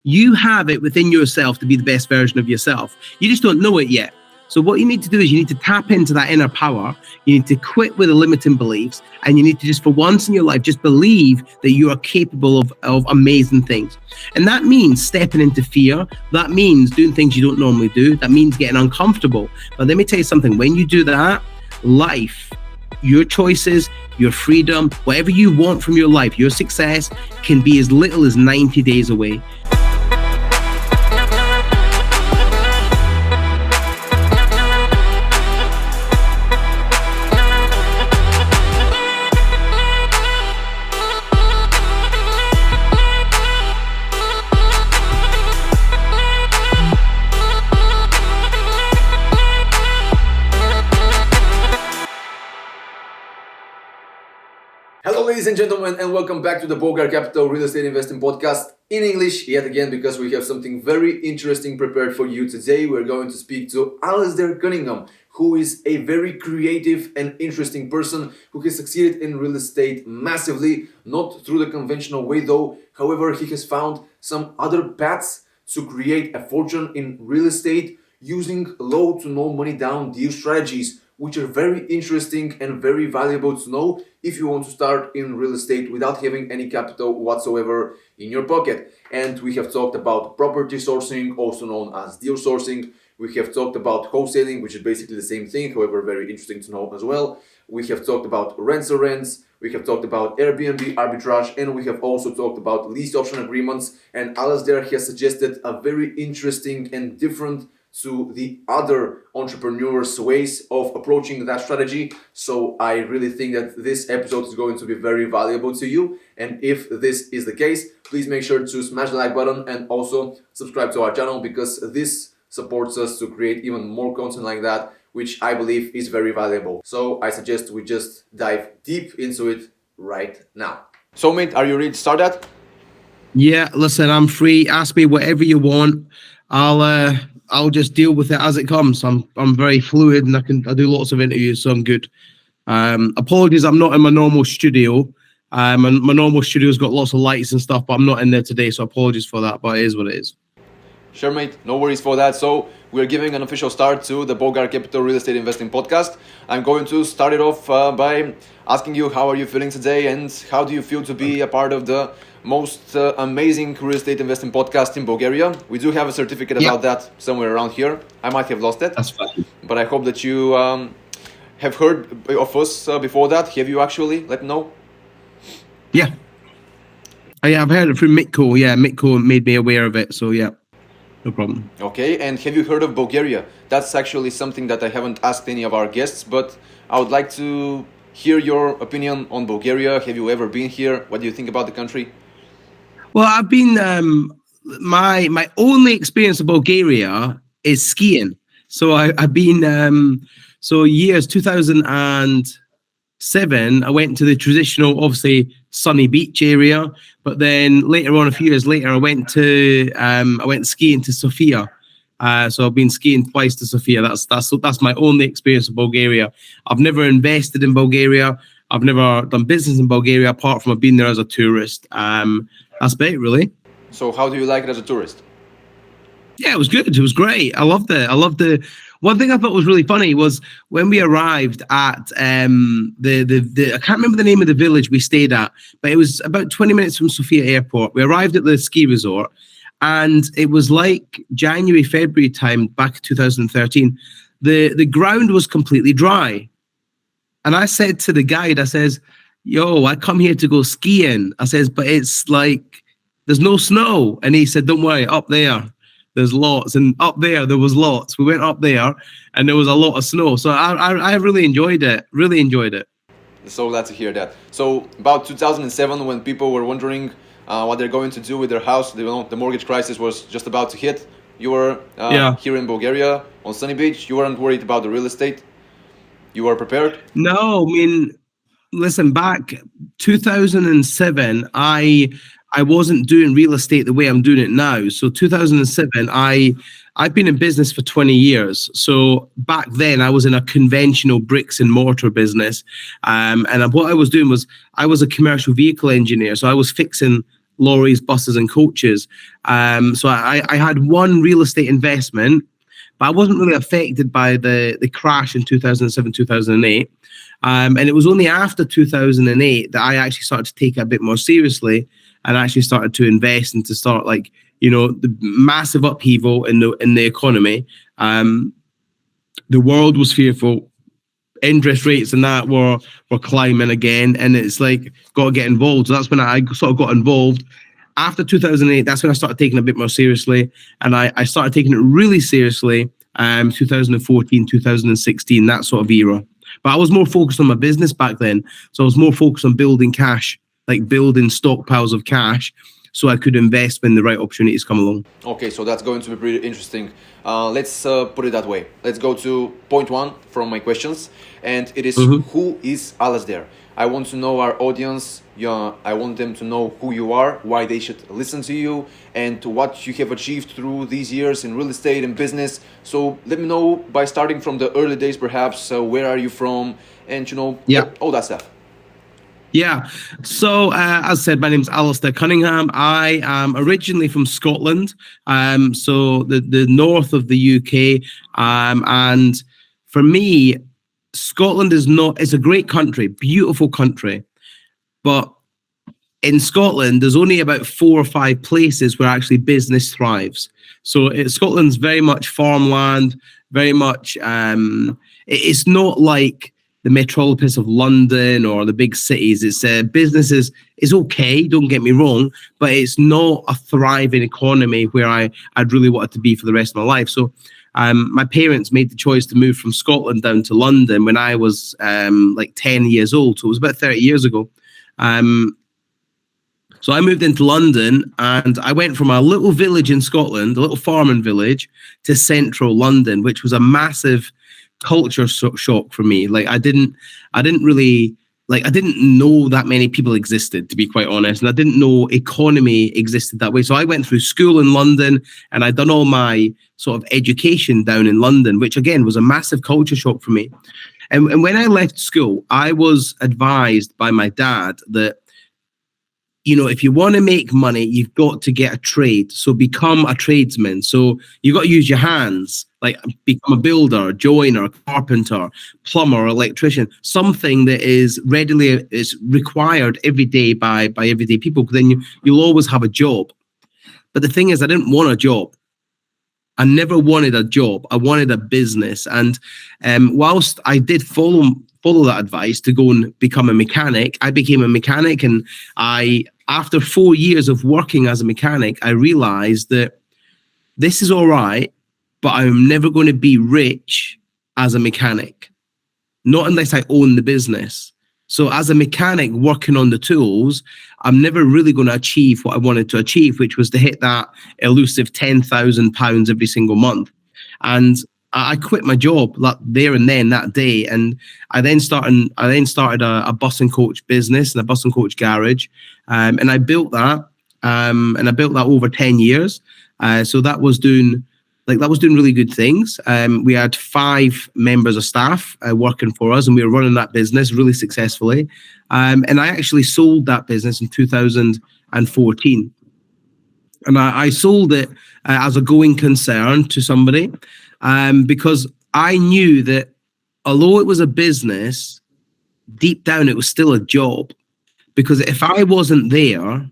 You have it within yourself to be the best version of yourself. You just don't know it yet. So what you need to do is you need to tap into that inner power. You need to quit with the limiting beliefs, and you need to just, for once in your life, just believe that you are capable of amazing things. And that means stepping into fear. That means doing things you don't normally do. That means getting uncomfortable. But let me tell you something. When you do that, life, your choices, your freedom, whatever you want from your life, your success can be as little as 90 days away. Hello ladies and gentlemen, and welcome back to the Bolgar Capital Real Estate Investing Podcast in English yet again, because we have something very interesting prepared for you today. We're going to speak to Alasdair Cunningham, who is a very creative and interesting person who has succeeded in real estate massively, not through the conventional way though. However, he has found some other paths to create a fortune in real estate using low to no money down deal strategies, which are very interesting and very valuable to know if you want to start in real estate without having any capital whatsoever in your pocket. And we have talked about property sourcing, also known as deal sourcing. We have talked about wholesaling, which is basically the same thing, however, very interesting to know as well. We have talked about rents. We have talked about Airbnb arbitrage, and we have also talked about lease option agreements. And Alasdair has suggested a very interesting and different to the other entrepreneurs' ways of approaching that strategy. So I really think that this episode is going to be very valuable to you. And if this is the case, please make sure to smash the like button and also subscribe to our channel, because this supports us to create even more content like that, which I believe is very valuable. So I suggest we just dive deep into it right now. So mate, are you ready to start that? Yeah, listen, I'm free. Ask me whatever you want. I'll just deal with it as it comes. I'm very fluid, and I do lots of interviews, so I'm good. Apologies, I'm not in my normal studio. My normal studio's got lots of lights and stuff, but I'm not in there today, so apologies for that, but it is what it is. Sure, mate. No worries for that. So we're giving an official start to the Bolgar Capital Real Estate Investing Podcast. I'm going to start it off by asking you, how are you feeling today, and how do you feel to be a part of the most amazing real estate investing podcast in Bulgaria? We do have a certificate about that somewhere around here. I might have lost it. That's fine. But I hope that you have heard of us before that. Have you actually? Let me know. Yeah. I've heard it from Mitko. Yeah, Mitko made me aware of it. So yeah, no problem. Okay, and have you heard of Bulgaria? That's actually something that I haven't asked any of our guests, but I would like to hear your opinion on Bulgaria. Have you ever been here? What do you think about the country? Well, I've been, my only experience of Bulgaria is skiing. So I've been, so years 2007, I went to the traditional, obviously sunny beach area, but then later on, a few years later, I went skiing to Sofia. So I've been skiing twice to Sofia. That's my only experience of Bulgaria. I've never invested in Bulgaria. I've never done business in Bulgaria, apart from I've been there as a tourist. That's about it, really. So how do you like it as a tourist? Yeah, it was good. It was great. I loved it. One thing I thought was really funny was when we arrived at the I can't remember the name of the village we stayed at, but it was about 20 minutes from Sofia Airport. We arrived at the ski resort, and it was like January, February time back in 2013. The ground was completely dry. And I said to the guide, I says, yo, I come here to go skiing. I says, but it's like, there's no snow. And he said, don't worry, up there, there's lots. And up there was lots. We went up there and there was a lot of snow. So I really enjoyed it. So glad to hear that. So about 2007, when people were wondering what they're going to do with their house, the mortgage crisis was just about to hit. You were here in Bulgaria on Sunny Beach. You weren't worried about the real estate. You were prepared? No, I mean, listen, back 2007, I wasn't doing real estate the way I'm doing it now. So 2007, I've been in business for 20 years. So back then I was in a conventional bricks and mortar business. And what I was doing was I was a commercial vehicle engineer. So I was fixing lorries, buses, and coaches. So I had one real estate investment, but I wasn't really affected by the crash in 2007, 2008. And it was only after 2008 that I actually started to take it a bit more seriously and actually started to invest and to start the massive upheaval in the economy. The world was fearful. Interest rates and that were climbing again, and it's like, got to get involved. So that's when I sort of got involved. After 2008, that's when I started taking it a bit more seriously, and I started taking it really seriously 2014, 2016, that sort of era. But I was more focused on my business back then, so I was more focused on building cash, like building stockpiles of cash, so I could invest when the right opportunities come along. Okay, so that's going to be pretty interesting. Let's put it that way. Let's go to point one from my questions, and it is, who is Alasdair? I want to know our audience. I want them to know who you are, why they should listen to you, and what you have achieved through these years in real estate and business. So let me know by starting from the early days, perhaps. Where are you from, and all that stuff. Yeah. So, as I said, my name's Alasdair Cunningham. I am originally from Scotland, so the north of the UK. And for me, Scotland is a great country, beautiful country. But in Scotland, there's only about 4 or 5 places where actually business thrives. So Scotland's very much farmland, very much, it's not like the metropolis of London or the big cities. It's business is okay, don't get me wrong, but it's not a thriving economy where I'd really wanted to be for the rest of my life. So my parents made the choice to move from Scotland down to London when I was like 10 years old. So it was about 30 years ago. So I moved into London, and I went from a little village in Scotland, a little farming village, to central London, which was a massive culture shock for me. Like I didn't know that many people existed, to be quite honest, and I didn't know economy existed that way. So I went through school in London, and I'd done all my sort of education down in London, which again was a massive culture shock for me. And when I left school, I was advised by my dad that, if you want to make money, you've got to get a trade. So become a tradesman. So you've got to use your hands, like become a builder, joiner, carpenter, plumber, electrician, something that is required every day by everyday people. Because then you'll always have a job. But the thing is, I didn't want a job. I never wanted a job. I wanted a business. And whilst I did follow that advice to go and become a mechanic, I became a mechanic. And after 4 years of working as a mechanic, I realized that this is all right, but I'm never going to be rich as a mechanic, not unless I own the business. So as a mechanic working on the tools, I'm never really going to achieve what I wanted to achieve, which was to hit that elusive £10,000 every single month. And I quit my job there and then that day, and I then started a bus and coach business and a bus and coach garage, and I built that, over 10 years. So that was doing really good things. We had 5 members of staff working for us, and we were running that business really successfully. And I actually sold that business in 2014, and I sold it as a going concern to somebody. Because I knew that although it was a business, deep down it was still a job. Because if I wasn't there,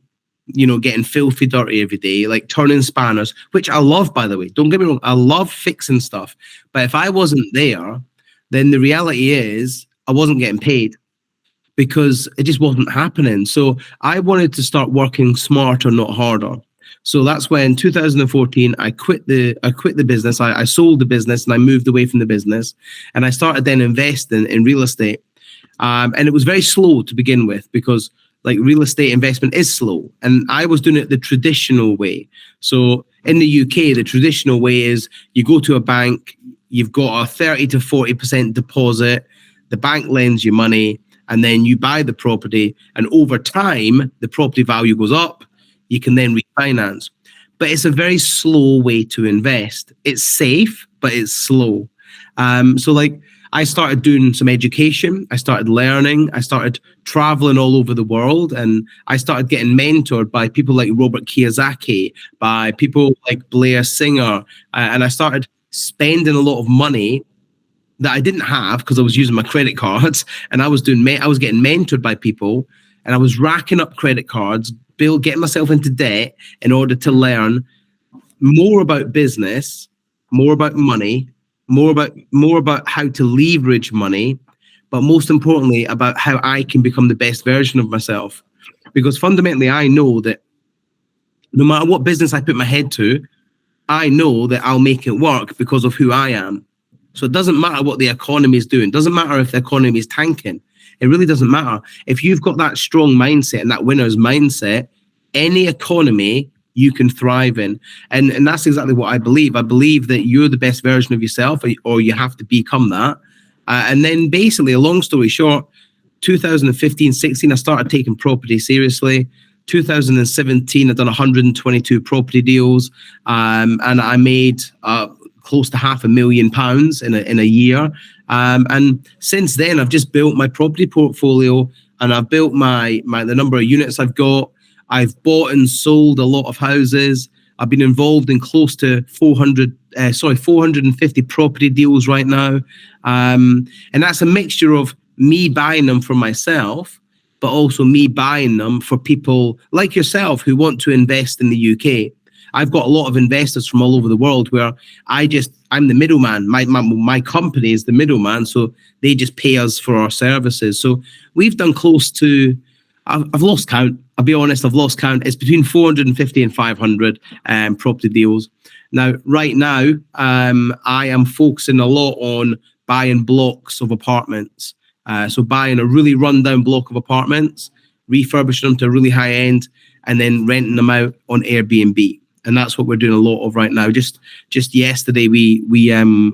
getting filthy dirty every day, like turning spanners, which I love, by the way, don't get me wrong, I love fixing stuff. But if I wasn't there, then the reality is I wasn't getting paid, because it just wasn't happening. So I wanted to start working smarter, not harder. So that's when 2014, I quit the business. I sold the business and I moved away from the business, and I started then investing in real estate. And it was very slow to begin with, because like real estate investment is slow, and I was doing it the traditional way. So in the UK, the traditional way is you go to a bank, you've got a 30 to 40% deposit, the bank lends you money, and then you buy the property, and over time, the property value goes up. You can then refinance. But it's a very slow way to invest. It's safe, but it's slow. So like I started doing some education. I started learning. I started traveling all over the world, and I started getting mentored by people like Robert Kiyosaki, by people like Blair Singer, and I started spending a lot of money that I didn't have because I was using my credit cards, and I was getting mentored by people, and I was racking up credit cards, getting myself into debt in order to learn more about business, more about money, more about how to leverage money, but most importantly about how I can become the best version of myself. Because fundamentally, I know that no matter what business I put my head to, I know that I'll make it work because of who I am. So it doesn't matter what the economy is doing. It doesn't matter if the economy is tanking. It really doesn't matter. If you've got that strong mindset and that winner's mindset, any economy you can thrive in. And that's exactly what I believe. I believe that you're the best version of yourself, or you have to become that. And then basically, a long story short, 2015, 16, I started taking property seriously. 2017, I've done 122 property deals, and I made close to £500,000 in a year. And since then, I've just built my property portfolio, and I've built the number of units I've got. I've bought and sold a lot of houses. I've been involved in close to 450 property deals right now. And that's a mixture of me buying them for myself, but also me buying them for people like yourself who want to invest in the UK. I've got a lot of investors from all over the world where I'm the middleman. My company is the middleman, so they just pay us for our services. So we've done close to, I've lost count. I'll be honest, I've lost count. It's between 450 and 500 property deals. Now, right now, I am focusing a lot on buying blocks of apartments. So buying a really rundown block of apartments, refurbishing them to a really high end, and then renting them out on Airbnb. And that's what we're doing a lot of right now. Just yesterday, we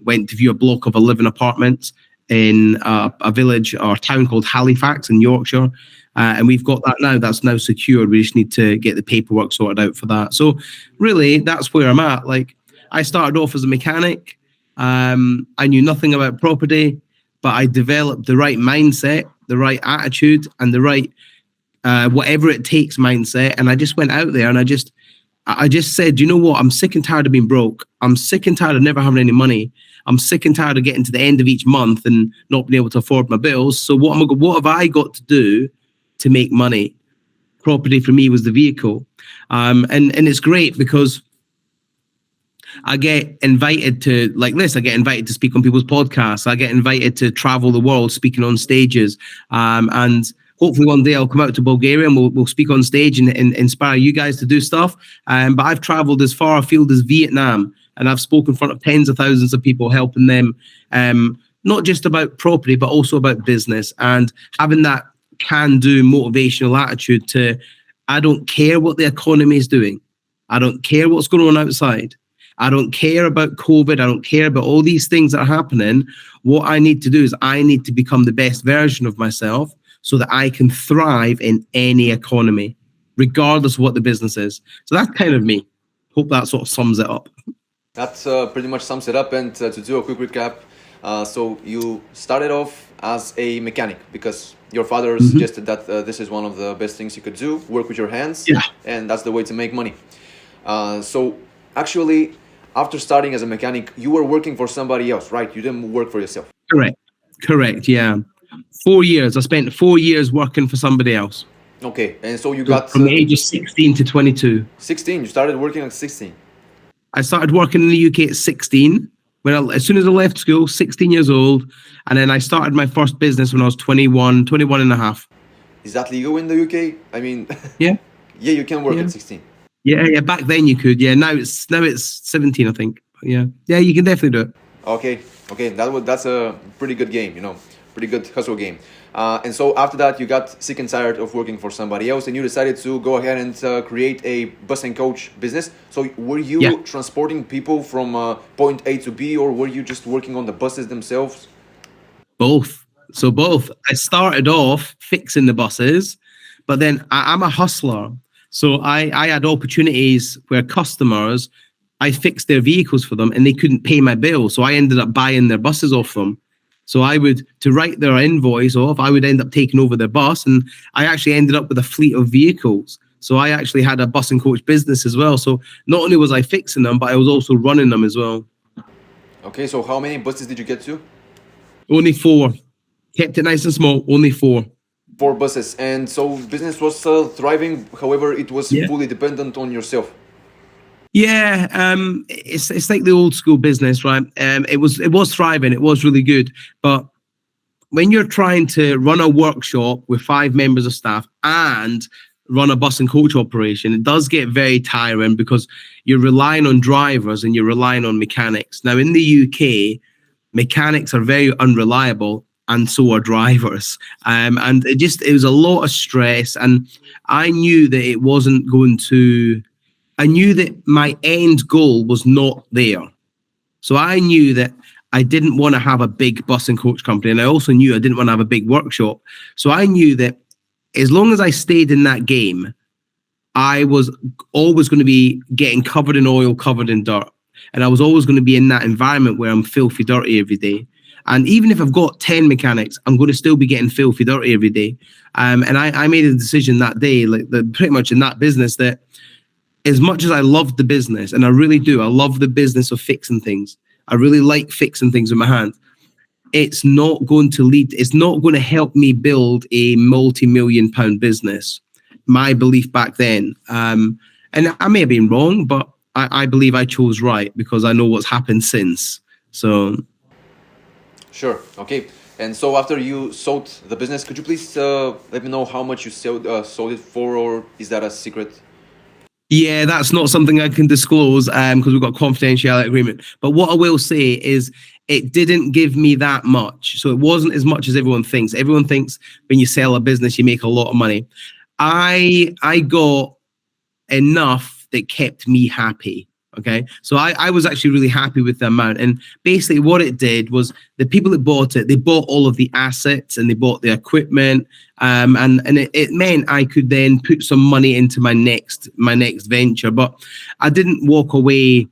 went to view a block of 11 apartments in a village or town called Halifax in Yorkshire. And we've got that now. That's now secured. We just need to get the paperwork sorted out for that. So really, that's where I'm at. Like, I started off as a mechanic. I knew nothing about property, but I developed the right mindset, the right attitude, and the right whatever it takes mindset. And I just went out there and I just said, you know what? I'm sick and tired of being broke. I'm sick and tired of never having any money. I'm sick and tired of getting to the end of each month and not being able to afford my bills. So what have I got to do to make money? Property for me was the vehicle. And it's great because I get invited to, like this, I get invited to speak on people's podcasts. I get invited to travel the world speaking on stages. And hopefully one day I'll come out to Bulgaria and we'll speak on stage and inspire you guys to do stuff. But I've traveled as far afield as Vietnam, and I've spoken in front of tens of thousands of people, helping them, not just about property, but also about business, and having that can-do motivational attitude to, I don't care what the economy is doing. I don't care what's going on outside. I don't care about COVID. I don't care about all these things that are happening. What I need to do is I need to become the best version of myself so that I can thrive in any economy, regardless of what the business is. So that's kind of me. Hope that sort of sums it up. That pretty much sums it up. And to do a quick recap, so you started off as a mechanic because your father suggested that this is one of the best things you could do, work with your hands, and that's the way to make money. So actually, after starting as a mechanic, you were working for somebody else, right? You didn't work for yourself. Correct, yeah. 4 years. I spent 4 years working for somebody else. Okay, and so you got... From the age of 16 to 22. 16, you started working at 16. I started working in the UK at 16. As soon as I left school, 16 years old. And then I started my first business when I was 21 and a half. Is that legal in the UK? I mean... Yeah. Yeah, you can work at 16. Yeah. Back then you could. Yeah. Now it's 17, I think. Yeah. You can definitely do it. Okay. That's a pretty good game. Pretty good hustle game. And so after that, you got sick and tired of working for somebody else, and you decided to go ahead and create a bus and coach business. So were you transporting people from point A to B, or were you just working on the buses themselves? Both. So both. I started off fixing the buses, but then I'm a hustler. So I had opportunities where customers, I fixed their vehicles for them and they couldn't pay my bill. So I ended up buying their buses off them. So I would, to write their invoice off, I would end up taking over their bus, and I actually ended up with a fleet of vehicles. So I actually had a bus and coach business as well. So not only was I fixing them, but I was also running them as well. Okay, so how many buses did you get to? Only 4. Kept it nice and small, only 4. 4 buses. And so business was thriving, however, it was Yeah. fully dependent on yourself. Yeah, it's like the old school business, right? It was thriving, it was really good, but when you're trying to run a workshop with 5 members of staff and run a bus and coach operation, it does get very tiring because you're relying on drivers and you're relying on mechanics. Now in the UK, mechanics are very unreliable, and so are drivers. And it was a lot of stress, and I knew that it wasn't going to. I knew that my end goal was not there. So I knew that I didn't want to have a big bus and coach company. And I also knew I didn't want to have a big workshop. So I knew that as long as I stayed in that game, I was always going to be getting covered in oil, covered in dirt. And I was always going to be in that environment where I'm filthy dirty every day. And even if I've got 10 mechanics, I'm going to still be getting filthy dirty every day. And I made a decision that day, pretty much in that business, that as much as I love the business, and I really do, I love the business of fixing things. I really like fixing things with my hands. It's not going to help me build a multi-million pound business. My belief back then, and I may have been wrong, but I believe I chose right because I know what's happened since. So. Sure. Okay. And so after you sold the business, could you please let me know how much you sold it for, or is that a secret? Yeah, that's not something I can disclose because we've got a confidentiality agreement. But what I will say is it didn't give me that much. So it wasn't as much as everyone thinks. Everyone thinks when you sell a business, you make a lot of money. I got enough that kept me happy. Okay. So I was actually really happy with the amount. And basically what it did was the people that bought it, they bought all of the assets and they bought the equipment. And it meant I could then put some money into my next venture. But I didn't walk away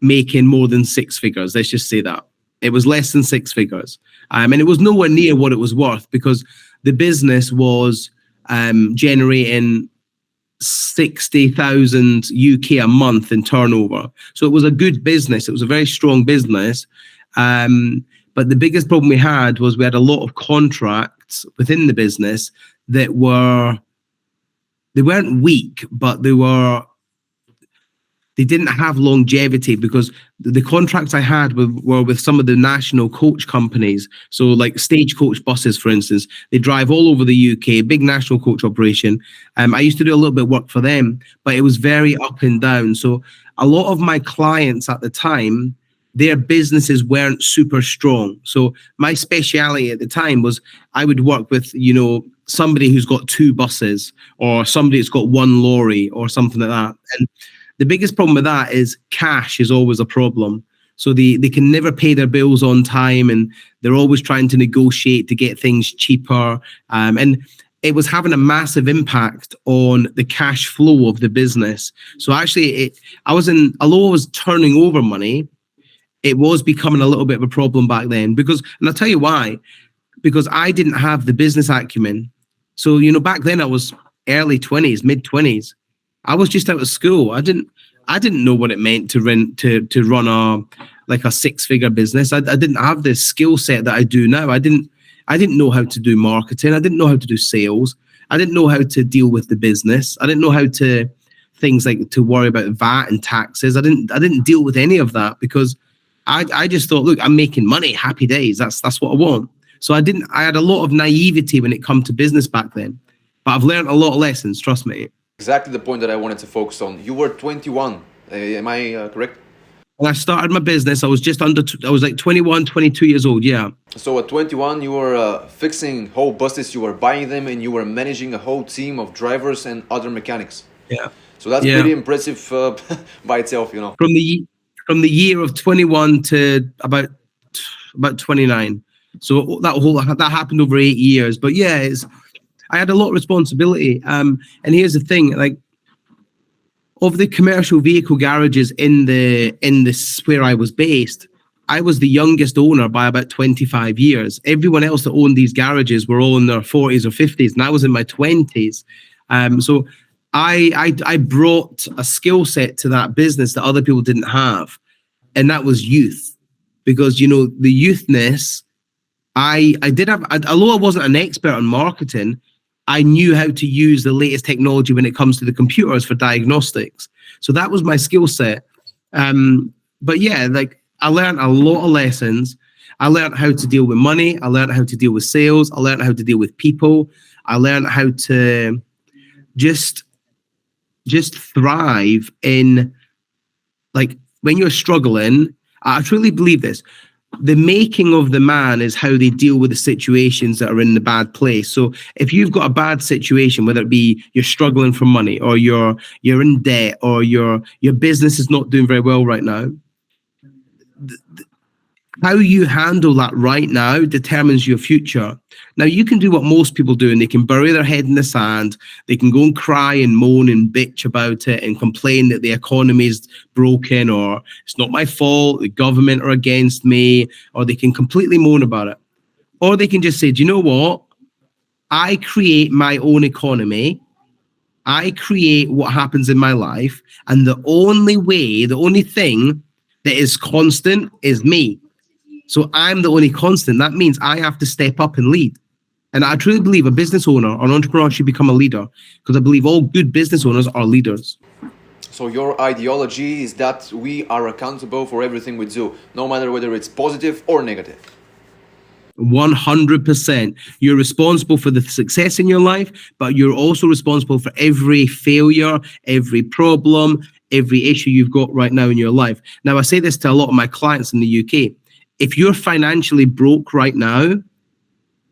making more than 6 figures. Let's just say that. It was less than 6 figures. And it was nowhere near what it was worth because the business was generating 60,000 UK a month in turnover. So it was a good business. It was a very strong business. But the biggest problem we had was we had a lot of contracts within the business that they weren't weak, but they didn't have longevity because the contracts I had were with some of the national coach companies. So like Stagecoach buses, for instance, they drive all over the UK, big national coach operation. I used to do a little bit of work for them, but it was very up and down. So a lot of my clients at the time, their businesses weren't super strong. So my speciality at the time was I would work with, somebody who's got 2 buses or somebody that's got 1 lorry or something like that. And the biggest problem with that is cash is always a problem. So they can never pay their bills on time and they're always trying to negotiate to get things cheaper. And it was having a massive impact on the cash flow of the business. So actually, although I was turning over money, it was becoming a little bit of a problem back then and I'll tell you why, because I didn't have the business acumen. So, back then I was early 20s, mid 20s. I was just out of school. I didn't know what it meant to run a 6-figure business. I didn't have the skill set that I do now. I didn't know how to do marketing. I didn't know how to do sales. I didn't know how to deal with the business. I didn't know how to things like to worry about VAT and taxes. I didn't deal with any of that because I just thought, look, I'm making money, happy days. That's what I want. So I had a lot of naivety when it come to business back then, but I've learned a lot of lessons, trust me. Exactly the point that I wanted to focus on. You were 21, am I correct? When I started my business, I was I was like 21, 22 years old, yeah. So at 21, you were fixing whole buses, you were buying them, and you were managing a whole team of drivers and other mechanics. Yeah. So that's pretty impressive by itself, From the year of 21 to about 29. So that happened over 8 years. But yeah, I had a lot of responsibility. And here's the thing, of the commercial vehicle garages in this where I was based, I was the youngest owner by about 25 years. Everyone else that owned these garages were all in their 40s or 50s, and I was in my 20s. So I brought a skill set to that business that other people didn't have, and that was youth. Because, you know, the youthness, I did have, although I wasn't an expert on marketing, I knew how to use the latest technology when it comes to the computers for diagnostics. So that was my skill set. But yeah, like I learned a lot of lessons. I learned how to deal with money. I learned how to deal with sales. I learned how to deal with people. I learned how to just thrive in, like, when you're struggling. I truly believe this. The making of the man is how they deal with the situations that are in the bad place. So if you've got a bad situation, whether it be you're struggling for money, or you're in debt, or your business is not doing very well right now, how you handle that right now determines your future. Now, you can do what most people do, and they can bury their head in the sand. They can go and cry and moan and bitch about it and complain that the economy is broken, or it's not my fault, the government are against me, or they can completely moan about it. Or they can just say, do you know what? I create my own economy. I create what happens in my life. And the only thing that is constant is me. So I'm the only constant. That means I have to step up and lead. And I truly believe a business owner or an entrepreneur should become a leader, because I believe all good business owners are leaders. So your ideology is that we are accountable for everything we do, no matter whether it's positive or negative. 100%. You're responsible for the success in your life, but you're also responsible for every failure, every problem, every issue you've got right now in your life. Now, I say this to a lot of my clients in the UK. If you're financially broke right now,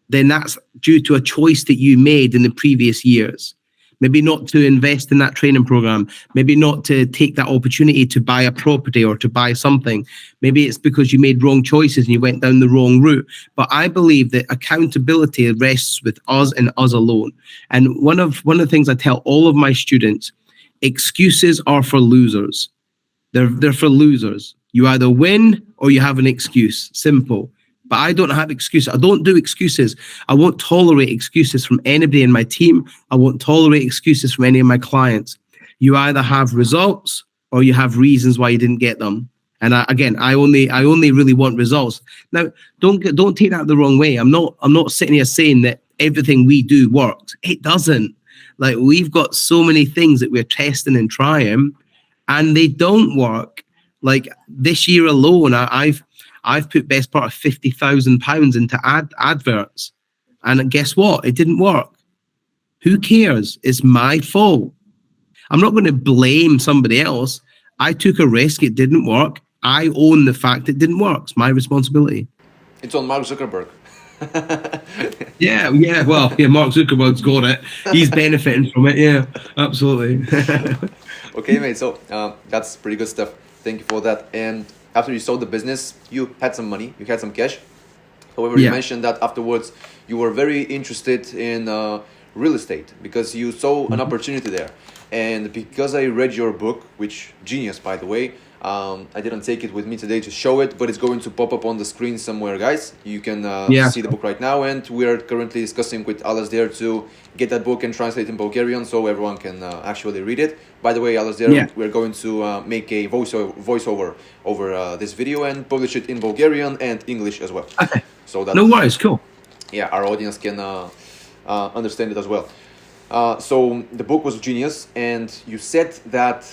then that's due to a choice that you made in the previous years. Maybe not to invest in that training program. Maybe not to take that opportunity to buy a property or to buy something. Maybe it's because you made wrong choices and you went down the wrong route. But I believe that accountability rests with us and us alone. And one of the things I tell all of my students, excuses are for losers. They're for losers. You either win or you have an excuse. Simple. But I don't have excuses. I don't do excuses. I won't tolerate excuses from anybody in my team. I won't tolerate excuses from any of my clients. You either have results or you have reasons why you didn't get them. And I only really want results. Now, don't take that the wrong way. I'm not sitting here saying that everything we do works. It doesn't. Like, we've got so many things that we're testing and trying, and they don't work. Like this year alone, I've put best part of £50,000 into adverts, and guess what? It didn't work. Who cares? It's my fault. I'm not going to blame somebody else. I took a risk. It didn't work. I own the fact it didn't work. It's my responsibility. It's on Mark Zuckerberg. Yeah. Well, yeah, Mark Zuckerberg's got it. He's benefiting from it. Yeah, absolutely. Okay, mate. So that's pretty good stuff. Thank you for that. And after you sold the business, you had some money, you had some cash. However, you mentioned that afterwards you were very interested in real estate because you saw an opportunity there. And because I read your book, which genius, by the way, I didn't take it with me today to show it, but it's going to pop up on the screen somewhere, guys. You can see the book right now, and we're currently discussing with Alasdair to get that book and translate in Bulgarian so everyone can actually read it. By the way, Alasdair, we're going to make a voiceover over this video and publish it in Bulgarian and English as well. Okay. So that, no worries, cool. Yeah, our audience can understand it as well. So the book was genius, and you said that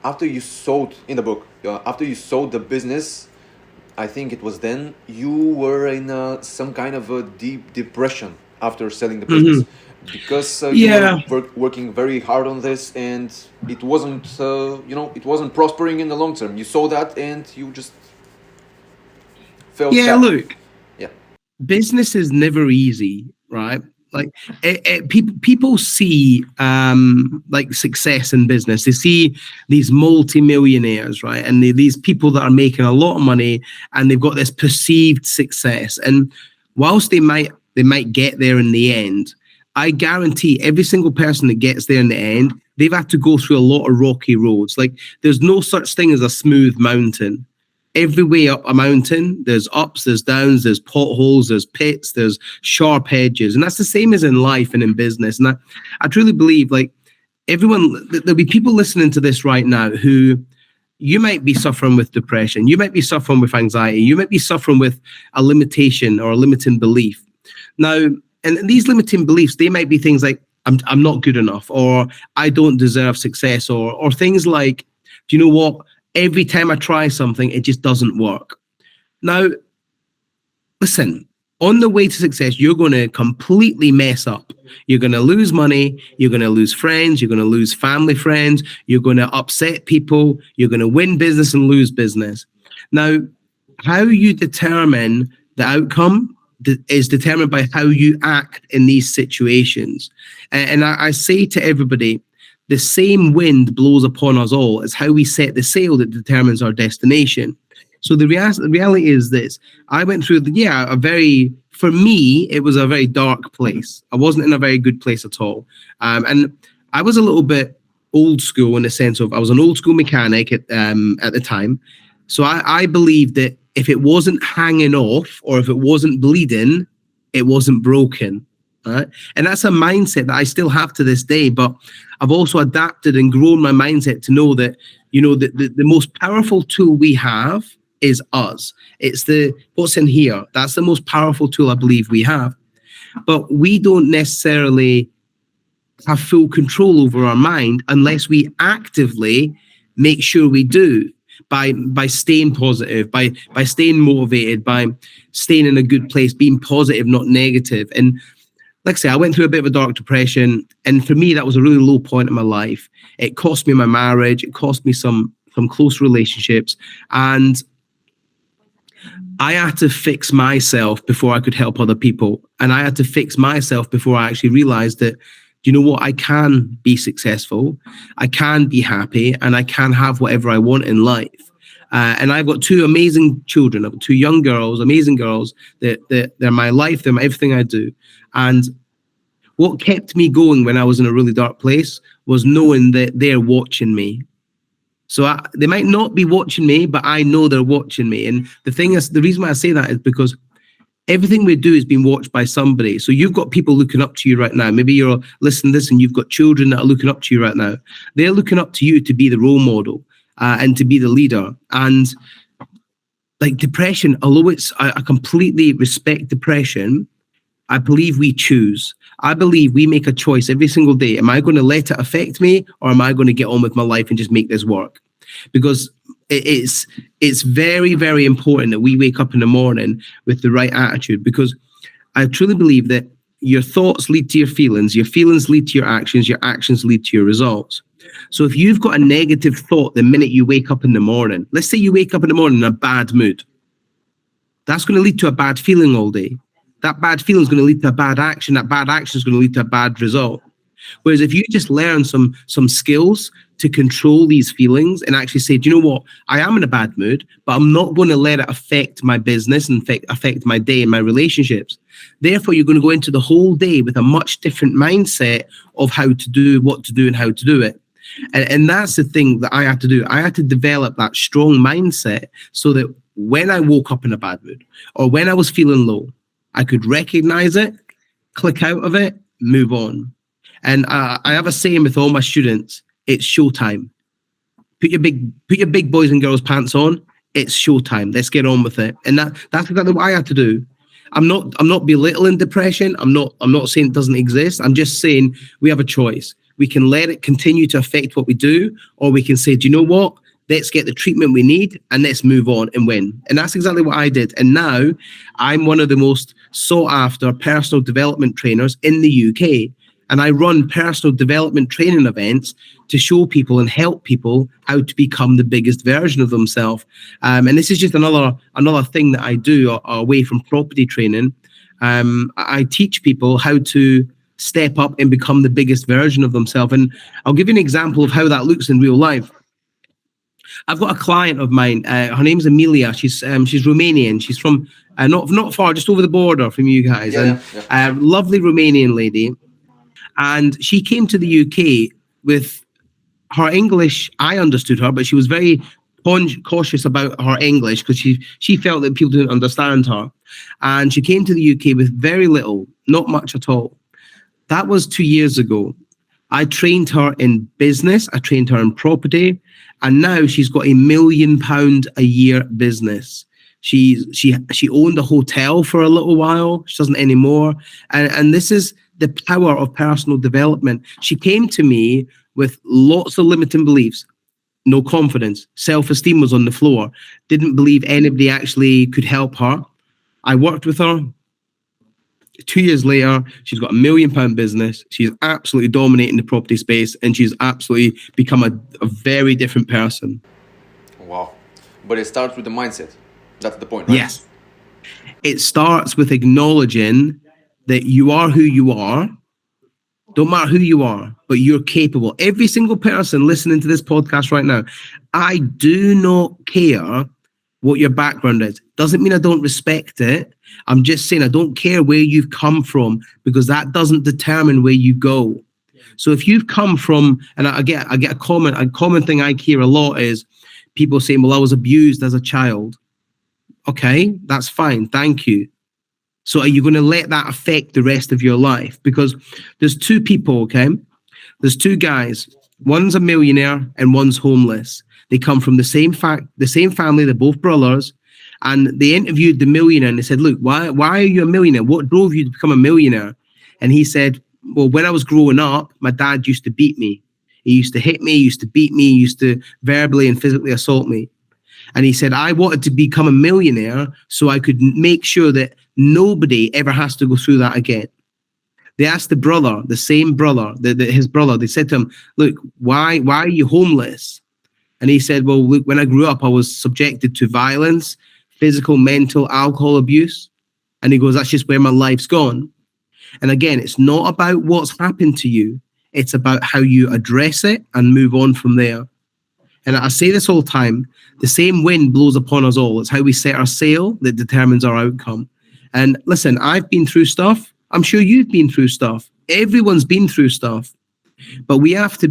after you sold in the book, after you sold the business, I think it was then you were in some kind of a deep depression after selling the business because you were working very hard on this, and it wasn't it wasn't prospering in the long term. You saw that, and you just felt sad. Look, business is never easy, right? Like people see like success in business. They see these multi-millionaires, right? And these people that are making a lot of money, and they've got this perceived success. And whilst they might get there in the end, I guarantee every single person that gets there in the end, they've had to go through a lot of rocky roads. Like, there's no such thing as a smooth mountain. every way up a mountain, there's ups, there's downs, there's potholes, there's pits, there's sharp edges. And that's the same as in life and in business. And I truly believe, like, everyone, there'll be people listening to this right now who, you might be suffering with depression, you might be suffering with anxiety, you might be suffering with a limitation or a limiting belief. Now, and these limiting beliefs, they might be things like, I'm not good enough, or I don't deserve success, or things like, do you know what? Every time I try something, it just doesn't work. Now, listen, on the way to success, you're going to completely mess up. You're going to lose money. You're going to lose friends. You're going to lose family friends. You're going to upset people. You're going to win business and lose business. Now, how you determine the outcome is determined by how you act in these situations. And I say to everybody, the same wind blows upon us all. It's how we set the sail that determines our destination. So the reality is this. I went through, for me, it was a very dark place. I wasn't in a very good place at all. And I was a little bit old school in the sense of I was an old school mechanic at the time. So I believed that if it wasn't hanging off or if it wasn't bleeding, it wasn't broken. Right? And that's a mindset that I still have to this day, but I've also adapted and grown my mindset to know that, the most powerful tool we have is us. It's what's in here. That's the most powerful tool I believe we have. But we don't necessarily have full control over our mind unless we actively make sure we do. By staying positive, by staying motivated, by staying in a good place, being positive, not negative. And like I say, I went through a bit of a dark depression, and for me, that was a really low point in my life. It cost me my marriage, it cost me some close relationships, and I had to fix myself before I could help other people. And I had to fix myself before I actually realized that, you know what, I can be successful, I can be happy, and I can have whatever I want in life. And I've got two amazing children. I've got two young girls, amazing girls. They're my life, they're everything I do. And what kept me going when I was in a really dark place was knowing that they're watching me. So they might not be watching me, but I know they're watching me. And the thing is, the reason why I say that is because everything we do is being watched by somebody. So you've got people looking up to you right now. Maybe you're listening to this and you've got children that are looking up to you right now. They're looking up to you to be the role model and to be the leader. And like depression, although I completely respect depression, I believe we choose. I believe we make a choice every single day. Am I going to let it affect me, or am I going to get on with my life and just make this work? Because it's very, very important that we wake up in the morning with the right attitude, because I truly believe that your thoughts lead to your feelings lead to your actions lead to your results. So if you've got a negative thought the minute you wake up in the morning, let's say you wake up in the morning in a bad mood, that's going to lead to a bad feeling all day. That bad feeling is going to lead to a bad action. That bad action is going to lead to a bad result. Whereas if you just learn some skills to control these feelings and actually say, do you know what? I am in a bad mood, but I'm not going to let it affect my business and affect my day and my relationships. Therefore, you're going to go into the whole day with a much different mindset of how to do, what to do, and how to do it. And that's the thing that I had to do. I had to develop that strong mindset so that when I woke up in a bad mood or when I was feeling low, I could recognize it, click out of it, move on. And I have a saying with all my students: it's showtime. Put your big boys and girls pants on. It's showtime. Let's get on with it. And that's exactly what I had to do. I'm not belittling depression. I'm not saying it doesn't exist. I'm just saying we have a choice. We can let it continue to affect what we do, or we can say, do you know what? Let's get the treatment we need and let's move on and win. And that's exactly what I did. And now I'm one of the most sought after personal development trainers in the UK. And I run personal development training events to show people and help people how to become the biggest version of themselves. And this is just another thing that I do away from property training. I teach people how to step up and become the biggest version of themselves. And I'll give you an example of how that looks in real life. I've got a client of mine. Her name's Amelia. She's Romanian. She's from not far, just over the border from you guys. Yeah. Lovely Romanian lady. And she came to the UK with her English. I understood her, but she was very cautious about her English because she felt that people didn't understand her. And she came to the UK with very little, not much at all. That was 2 years ago. I trained her in business. I trained her in property. And now she's got £1 million a year business. She owned a hotel for a little while. She doesn't anymore. And this is the power of personal development. She came to me with lots of limiting beliefs, no confidence, self-esteem was on the floor, didn't believe anybody actually could help her. I worked with her. 2 years later, she's got £1 million business. She's absolutely dominating the property space, and she's absolutely become a very different person. Wow. But it starts with the mindset. That's the point, right? Yes. It starts with acknowledging that you are who you are. Don't matter who you are, but you're capable. Every single person listening to this podcast right now, I do not care what your background is. Doesn't mean I don't respect it. I'm just saying I don't care where you've come from, because that doesn't determine where you go. So if you've come from, and I get a common thing I hear a lot is people saying, well, I was abused as a child. Okay, that's fine. Thank you. So are you going to let that affect the rest of your life? Because there's two people, okay? There's two guys. One's a millionaire and one's homeless. They come from the same family. They're both brothers. And they interviewed the millionaire and they said, look, why are you a millionaire? What drove you to become a millionaire? And he said, well, when I was growing up, my dad used to beat me. He used to hit me, he used to beat me, he used to verbally and physically assault me. And he said, I wanted to become a millionaire so I could make sure that nobody ever has to go through that again. They asked the brother, the same brother, his brother, they said to him, look, why are you homeless? And he said, well, look, when I grew up, I was subjected to violence, physical, mental, alcohol abuse. And he goes, that's just where my life's gone. And again, it's not about what's happened to you. It's about how you address it and move on from there. And I say this all the time, the same wind blows upon us all. It's how we set our sail that determines our outcome. And listen, I've been through stuff. I'm sure you've been through stuff. Everyone's been through stuff. But we have to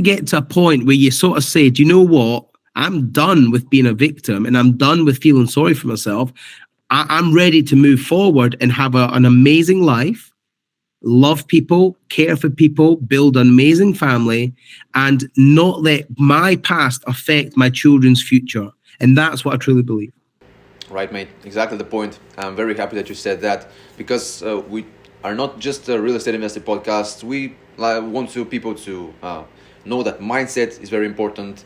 get to a point where you sort of say, do you know what? I'm done with being a victim and I'm done with feeling sorry for myself. I'm ready to move forward and have an amazing life. Love people, care for people, build an amazing family, and not let my past affect my children's future. And that's what I truly believe. Right, mate. Exactly the point. I'm very happy that you said that, because we are not just a real estate investing podcast. We want people to know that mindset is very important.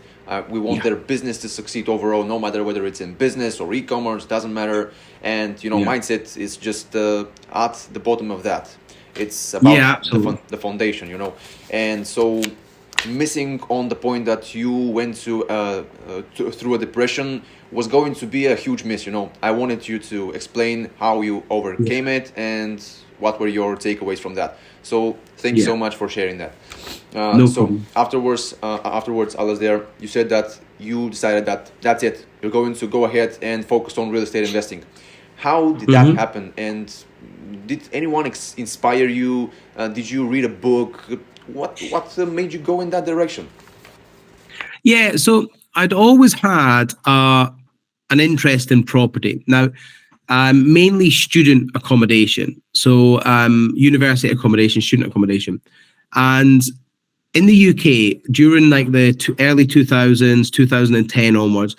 We want their business to succeed overall, no matter whether it's in business or e-commerce, doesn't matter. And, mindset is just at the bottom of that. It's about the foundation, And so missing on the point that you went through a depression was going to be a huge miss, I wanted you to explain how you overcame it and what were your takeaways from that. So thank you so much for sharing that. So afterwards, Alasdair, you said that you decided that that's it. You're going to go ahead and focus on real estate investing. How did that happen? And did anyone inspire you? Did you read a book? What made you go in that direction? Yeah, so I'd always had an interest in property. Now, mainly student accommodation. So university accommodation, student accommodation. And in the UK, during like the early 2000s, 2010 onwards,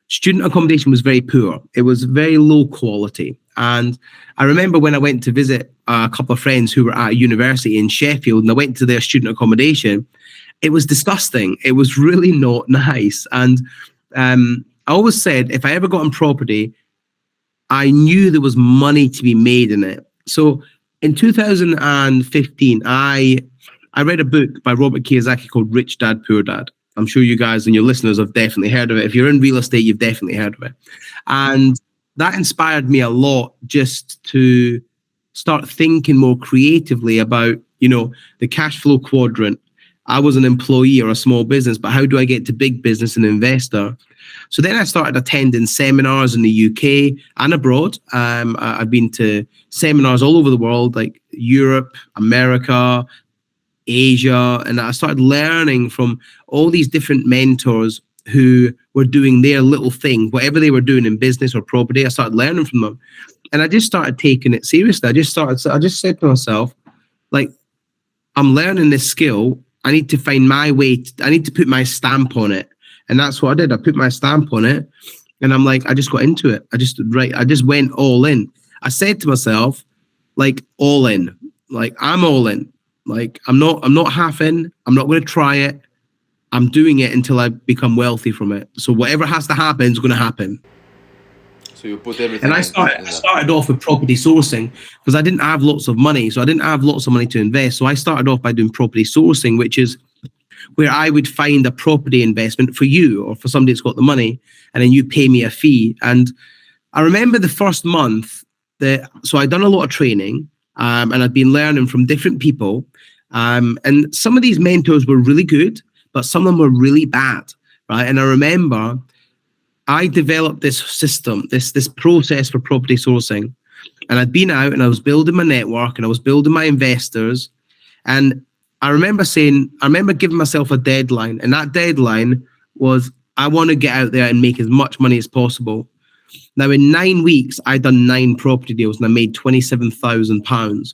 student accommodation was very poor. It was very low quality. And I remember when I went to visit a couple of friends who were at a university in Sheffield, and I went to their student accommodation, it was disgusting. It was really not nice. And I always said, if I ever got on property, I knew there was money to be made in it. So in 2015, I read a book by Robert Kiyosaki called Rich Dad, Poor Dad. I'm sure you guys and your listeners have definitely heard of it. If you're in real estate, you've definitely heard of it. And that inspired me a lot just to start thinking more creatively about, the cash flow quadrant. I was an employee or a small business, but how do I get to big business and investor? So then I started attending seminars in the UK and abroad. I've been to seminars all over the world, like Europe, America, Asia, and I started learning from all these different mentors who were doing their little thing, whatever they were doing in business or property. I started learning from them, and I just started taking it seriously. I just said to myself, like, I'm learning this skill. I need to find my way. I need to put my stamp on it. And that's what I did. I put my stamp on it, and I'm like, I just got into it. I just went all in. I said to myself, like, all in. Like, I'm all in. Like, I'm not half in. I'm not going to try it. I'm doing it until I become wealthy from it. So whatever has to happen is going to happen. So you put everything. And I started off with property sourcing because I didn't have lots of money. So I didn't have lots of money to invest. So I started off by doing property sourcing, which is where I would find a property investment for you or for somebody that's got the money, and then you pay me a fee. And I remember the first month so I'd done a lot of training, and I'd been learning from different people. And some of these mentors were really good, but some of them were really bad, right? And I remember I developed this system, this process for property sourcing. And I'd been out and I was building my network and I was building my investors. And I remember giving myself a deadline. And that deadline was, I want to get out there and make as much money as possible. Now, in 9 weeks, I'd done 9 property deals and I made £27,000.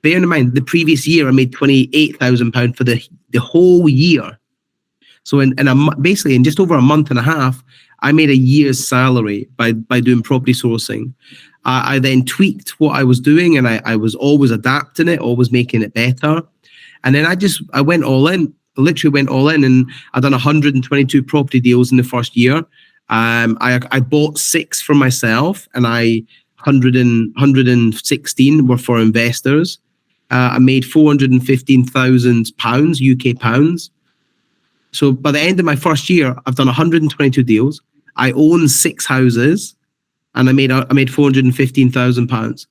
Bearing in mind, the previous year, I made £28,000 for the whole year. So basically in just over a month and a half, I made a year's salary by doing property sourcing. I then tweaked what I was doing, and I was always adapting it, always making it better. And then I went all in. I literally went all in, and I done 122 property deals in the first year. I bought 6 for myself, and 116 were for investors. I made £415,000 UK pounds. So by the end of my first year, I've done 122 deals. I own 6 houses, and I made £415,000.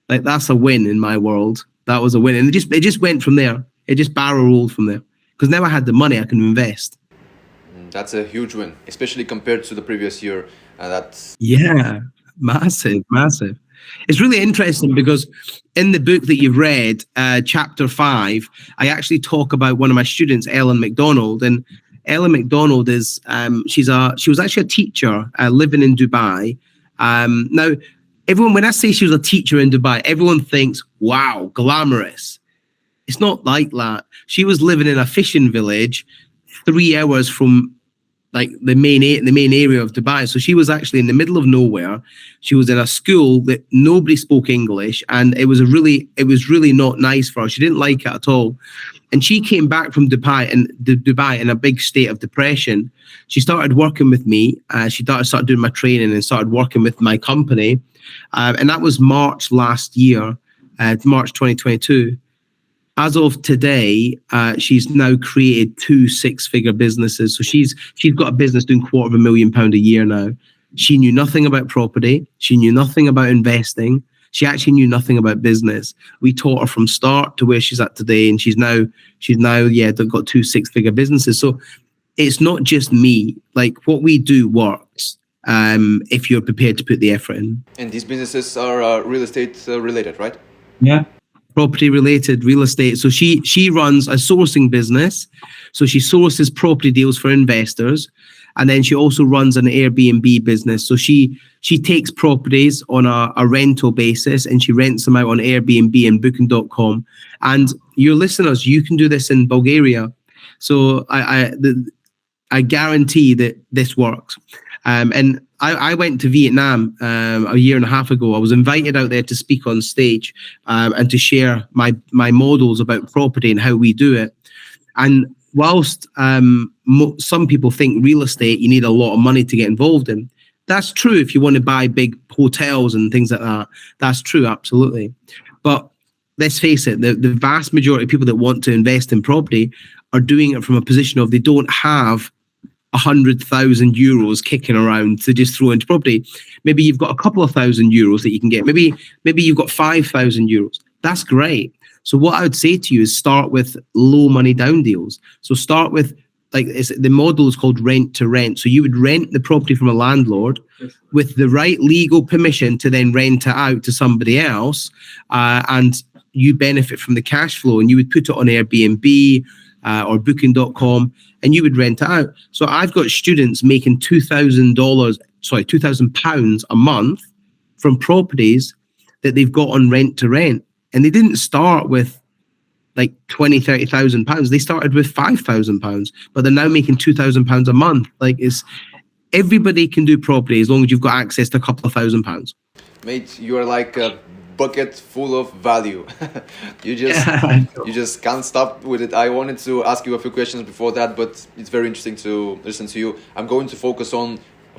Like, that's a win in my world. That was a win, and it just went from there. It just barrel rolled from there because now I had the money I can invest. That's a huge win, especially compared to the previous year. Massive. It's really interesting because in the book that you've read, chapter 5, I actually talk about one of my students, Ellen McDonald. And Ellen McDonald is she was actually a teacher living in Dubai. Now, when I say she was a teacher in Dubai, everyone thinks, wow, glamorous. It's not like that. She was living in a fishing village 3 hours from like the main area of Dubai. So she was actually in the middle of nowhere. She was in a school that nobody spoke English, and it was really not nice for her. She didn't like it at all. And she came back from Dubai in a big state of depression. She started working with me. She started doing my training and started working with my company. And that was March last year, March 2022. As of today, she's now created 2 6-figure businesses. So she's got a business doing £250,000 a year now. She knew nothing about property. She knew nothing about investing. She actually knew nothing about business. We taught her from start to where she's at today, and she's now got 2 6-figure businesses. So it's not just me. Like, what we do works if you're prepared to put the effort in. And these businesses are real estate related, right? Yeah. Property related, real estate. So she runs a sourcing business. So she sources property deals for investors, and then she also runs an Airbnb business. So she takes properties on a rental basis, and she rents them out on Airbnb and Booking.com. And your listeners, you can do this in Bulgaria. So I guarantee that this works. And I went to Vietnam a year and a half ago. I was invited out there to speak on stage and to share my models about property and how we do it. And whilst some people think real estate, you need a lot of money to get involved in. That's true if you want to buy big hotels and things like that. That's true, absolutely. But let's face it, the vast majority of people that want to invest in property are doing it from a position of they don't have 100,000 euros kicking around to just throw into property. Maybe you've got a couple of €1,000 that you can get. Maybe you've got 5,000 euros. That's great. So what I would say to you is start with low money down deals. So start with, like, the model is called rent to rent. So you would rent the property from a landlord with the right legal permission to then rent it out to somebody else, and you benefit from the cash flow, and you would put it on Airbnb or Booking.com, and you would rent it out. So I've got students making £2,000 a month from properties that they've got on rent to rent, and they didn't start with like 20,000, 30,000 pounds. They started with £5,000, but they're now making £2,000 a month. Like, it's everybody can do property as long as you've got access to a couple of £1,000. Mate, you are like a bucket full of value. you just can't stop with it. I wanted to ask you a few questions before that, but it's very interesting to listen to you. I'm going to focus on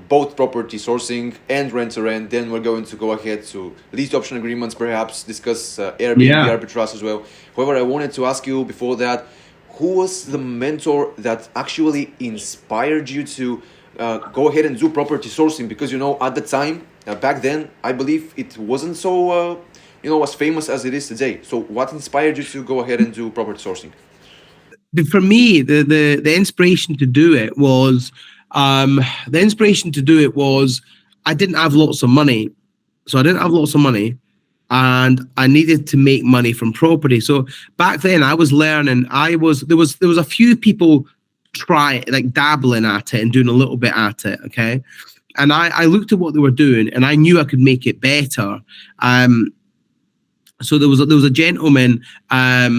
both property sourcing and rent to rent. Then we're going to go ahead to lease option agreements, perhaps discuss Airbnb arbitrage as well. However, I wanted to ask you before that, who was the mentor that actually inspired you to go ahead and do property sourcing? Because, you know, at the time, back then, I believe it wasn't so, as famous as it is today. So what inspired you to go ahead and do property sourcing? For me, the inspiration to do it was, I didn't have lots of money. So I didn't have lots of money, and I needed to make money from property. So back then I was learning. There was a few people dabbling at it and doing a little bit at it. Okay. And I looked at what they were doing, and I knew I could make it better. So there was a gentleman, I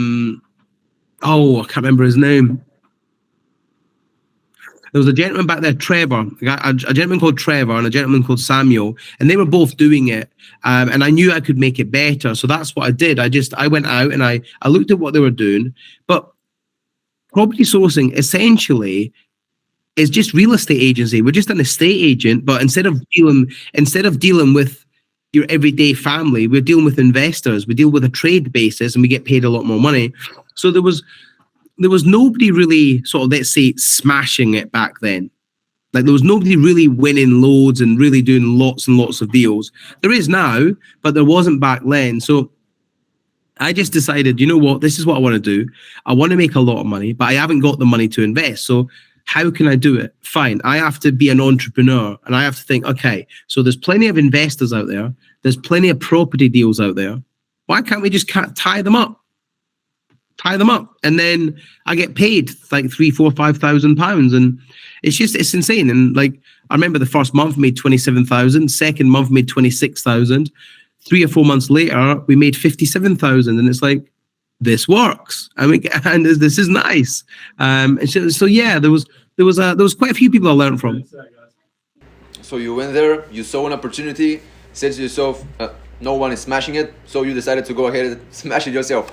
can't remember his name. There was a gentleman back there, Trevor, a gentleman called Trevor and a gentleman called Samuel, and they were both doing it. And I knew I could make it better. So that's what I did. I went out and I looked at what they were doing. But property sourcing essentially is just real estate agency. We're just an estate agent, but instead of dealing with your everyday family, we're dealing with investors. We deal with a trade basis, and we get paid a lot more money. So there was nobody really sort of, let's say, smashing it back then. Like, there was nobody really winning loads and really doing lots and lots of deals. There is now, but there wasn't back then. So I just decided, you know what, this is what I want to do. I want to make a lot of money, but I haven't got the money to invest. So how can I do it? Fine. I have to be an entrepreneur, and I have to think, okay, so there's plenty of investors out there. There's plenty of property deals out there. Why can't we just tie them up? And then I get paid like £3,000, £4,000, £5,000, and it's insane. And like, I remember the first month made 27,000, second month made 26,000, 3 or 4 months later we made 57,000, and it's like, this works. I mean, and this is nice. And so yeah, there was quite a few people I learned from. So you went there, you saw an opportunity, said to yourself, no one is smashing it, so you decided to go ahead and smash it yourself.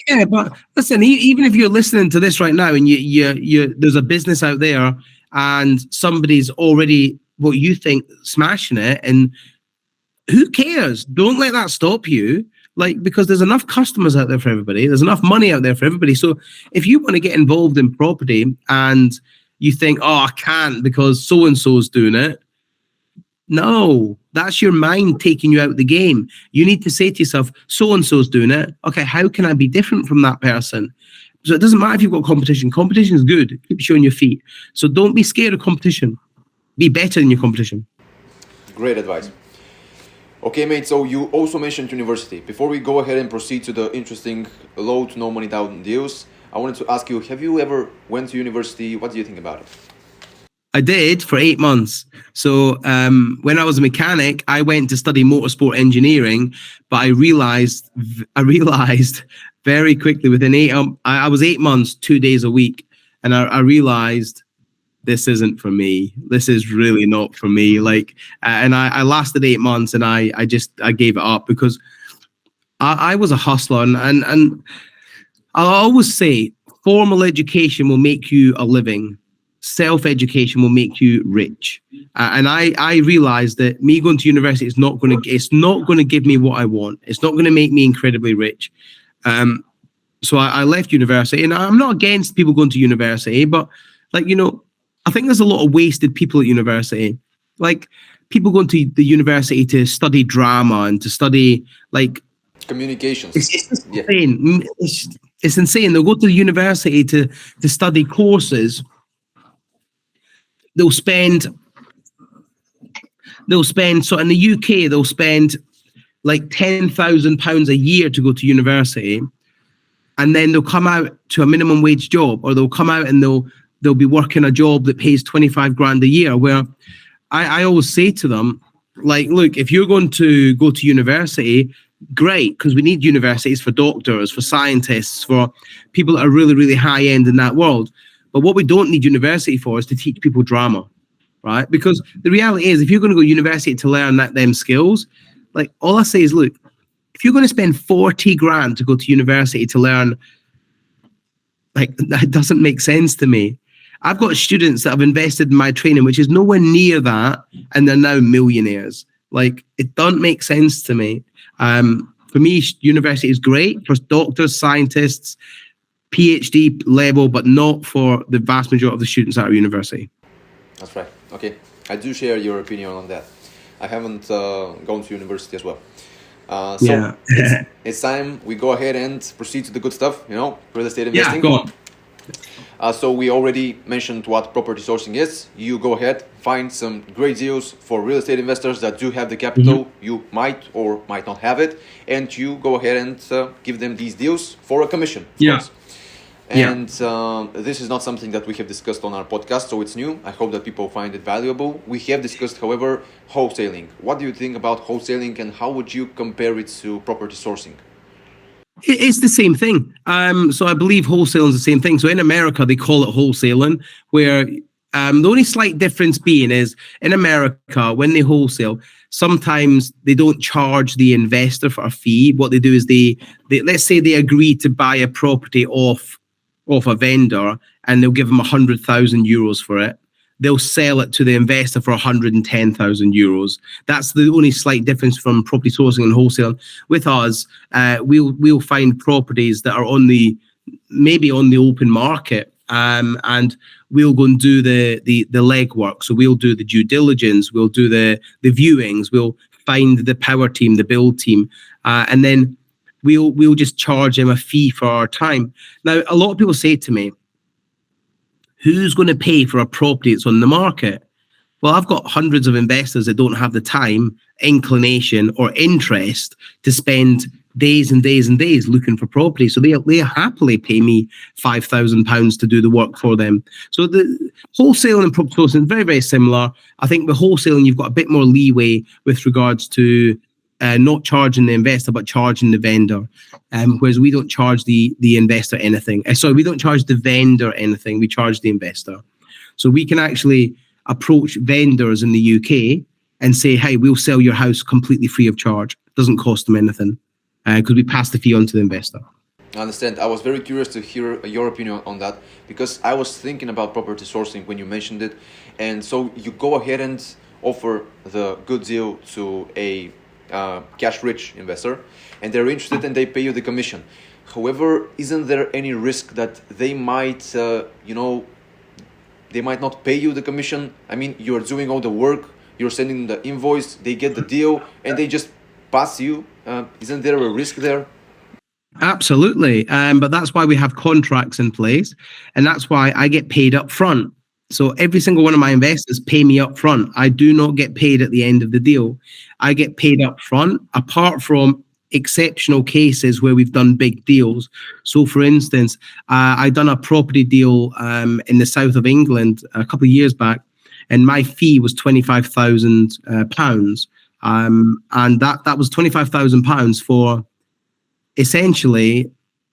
Yeah, but listen, even if you're listening to this right now and you there's a business out there and somebody's already, what you think, smashing it, and who cares? Don't let that stop you. Like, because there's enough customers out there for everybody. There's enough money out there for everybody. So if you want to get involved in property and you think, oh, I can't because so-and-so's doing it, no, that's your mind taking you out of the game. You need to say to yourself, so-and-so's doing it. Okay, how can I be different from that person? So it doesn't matter if you've got competition. Competition is good. It keeps you on your feet. So don't be scared of competition. Be better than your competition. Great advice. Okay, mate, so you also mentioned university. Before we go ahead and proceed to the interesting low to no money down deals, I wanted to ask you, have you ever went to university? What do you think about it? I did for 8 months. So when I was a mechanic, I went to study motorsport engineering, but I realized very quickly within I was 8 months, 2 days a week, and I realized this isn't for me. This is really not for me. Like, and I lasted 8 months, and I gave it up because I was a hustler, and I'll always say formal education will make you a living. Self-education will make you rich. And I realized that me going to university is not going to give me what I want. It's not going to make me incredibly rich. So I left university, and I'm not against people going to university, but like, I think there's a lot of wasted people at university. Like, people going to the university to study drama and to study like communications. It's insane. It's insane. They'll go to the university to study courses. They'll spend so in the UK they'll spend like £10,000 a year to go to university, and then they'll come out to a minimum wage job, or they'll come out and they'll be working a job that pays 25 grand a year, where I always say to them, like, look, if you're going to go to university, great, because we need universities for doctors, for scientists, for people that are really, really high end in that world. But what we don't need university for is to teach people drama, right? Because the reality is, if you're going to go to university to learn them skills, like, all I say is, look, if you're going to spend 40 grand to go to university to learn, like, that doesn't make sense to me. I've got students that have invested in my training, which is nowhere near that, and they're now millionaires. Like, it doesn't make sense to me. For me, university is great for doctors, scientists, PhD level, but not for the vast majority of the students at our university. That's right. Okay, I do share your opinion on that. I haven't gone to university as well. So it's time we go ahead and proceed to the good stuff, real estate investing. Yeah, go on. So we already mentioned what property sourcing is. You go ahead, find some great deals for real estate investors that do have the capital. You might or might not have it, and you go ahead and give them these deals for a commission, of course. And this is not something that we have discussed on our podcast, so it's new. I hope that people find it valuable. We have discussed, however, wholesaling. What do you think about wholesaling, and how would you compare it to property sourcing? It's the same thing. So I believe wholesaling is the same thing. So in America, they call it wholesaling, where the only slight difference being is in America, when they wholesale, sometimes they don't charge the investor for a fee. What they do is they let's say they agree to buy a property off a vendor, and they'll give them 100,000 euros for it. They'll sell it to the investor for 110,000 euros. That's the only slight difference from property sourcing and wholesaling. With us, we'll find properties that are maybe on the open market, and we'll go and do the legwork. So we'll do the due diligence, we'll do the viewings, we'll find the power team, the build team, and then we'll just charge them a fee for our time. Now, a lot of people say to me, who's going to pay for a property that's on the market? Well, I've got hundreds of investors that don't have the time, inclination, or interest to spend days and days and days looking for property. So they happily pay me £5,000 to do the work for them. So the wholesaling and property sourcing is very, very similar. I think with wholesaling, you've got a bit more leeway with regards to not charging the investor, but charging the vendor. Whereas we don't charge the investor anything. Sorry, we don't charge the vendor anything. We charge the investor. So we can actually approach vendors in the UK and say, hey, we'll sell your house completely free of charge. It doesn't cost them anything, because we pass the fee on to the investor. I understand. I was very curious to hear your opinion on that, because I was thinking about property sourcing when you mentioned it. And so you go ahead and offer the good deal to a cash-rich investor, and they're interested and they pay you the commission. However, isn't there any risk that they might, they might not pay you the commission? I mean, you're doing all the work, you're sending the invoice, they get the deal, and they just pass you. Isn't there a risk there? Absolutely. But that's why we have contracts in place, and that's why I get paid up front. So every single one of my investors pay me up front. I do not get paid at the end of the deal. I get paid up front, apart from exceptional cases where we've done big deals. So for instance, I done a property deal in the south of England a couple of years back, and my fee was £25,000. And that was £25,000 for essentially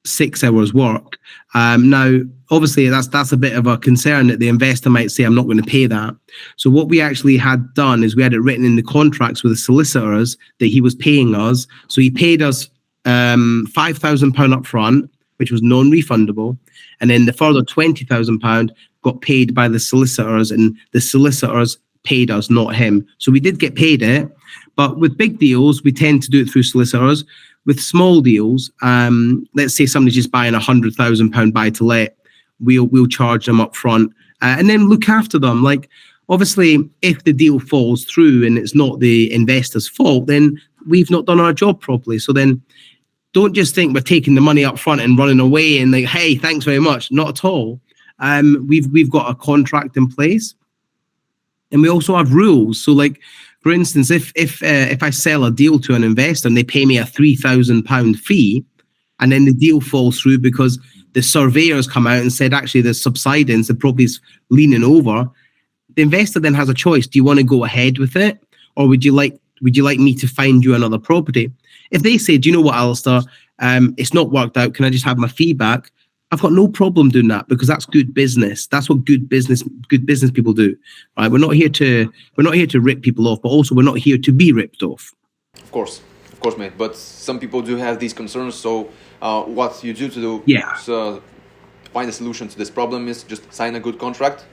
6 hours work. Now, obviously, that's a bit of a concern that the investor might say, I'm not going to pay that. So what we actually had done is we had it written in the contracts with the solicitors that he was paying us. So he paid us £5,000 up front, which was non-refundable. And then the further £20,000 got paid by the solicitors, and the solicitors paid us, not him. So we did get paid it. But with big deals, we tend to do it through solicitors. With small deals, let's say somebody's just buying £100,000 buy to let, we'll charge them up front and then look after them. Like, obviously, if the deal falls through and it's not the investor's fault, then we've not done our job properly. So then don't just think we're taking the money up front and running away and like, hey, thanks very much. Not at all. We've got a contract in place, and we also have rules. So like, for instance, if I sell a deal to an investor and they pay me a £3,000 fee, and then the deal falls through because the surveyors come out and said, actually, the subsidence, the property's leaning over. The investor then has a choice. Do you want to go ahead with it, or would you like me to find you another property? If they say, do you know what, Alistair, it's not worked out, can I just have my fee back? I've got no problem doing that, because that's good business. That's what good business people do. Right? We're not here to rip people off, but also we're not here to be ripped off. Of course, mate. But some people do have these concerns. So what you do to find a solution to this problem is just sign a good contract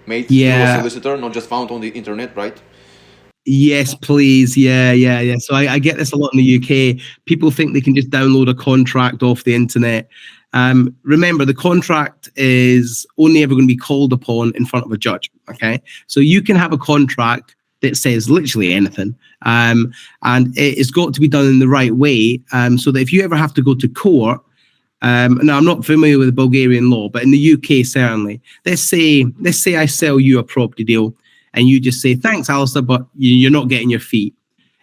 made through a solicitor, not just found on the internet, right? Yes, please. Yeah. So I get this a lot in the UK. People think they can just download a contract off the internet. Remember, the contract is only ever going to be called upon in front of a judge. Okay, so you can have a contract that says literally anything, and it's got to be done in the right way, so that if you ever have to go to court. Now, I'm not familiar with the Bulgarian law, but in the UK, certainly, let's say I sell you a property deal, and you just say, thanks, Alistair, but you're not getting your fee.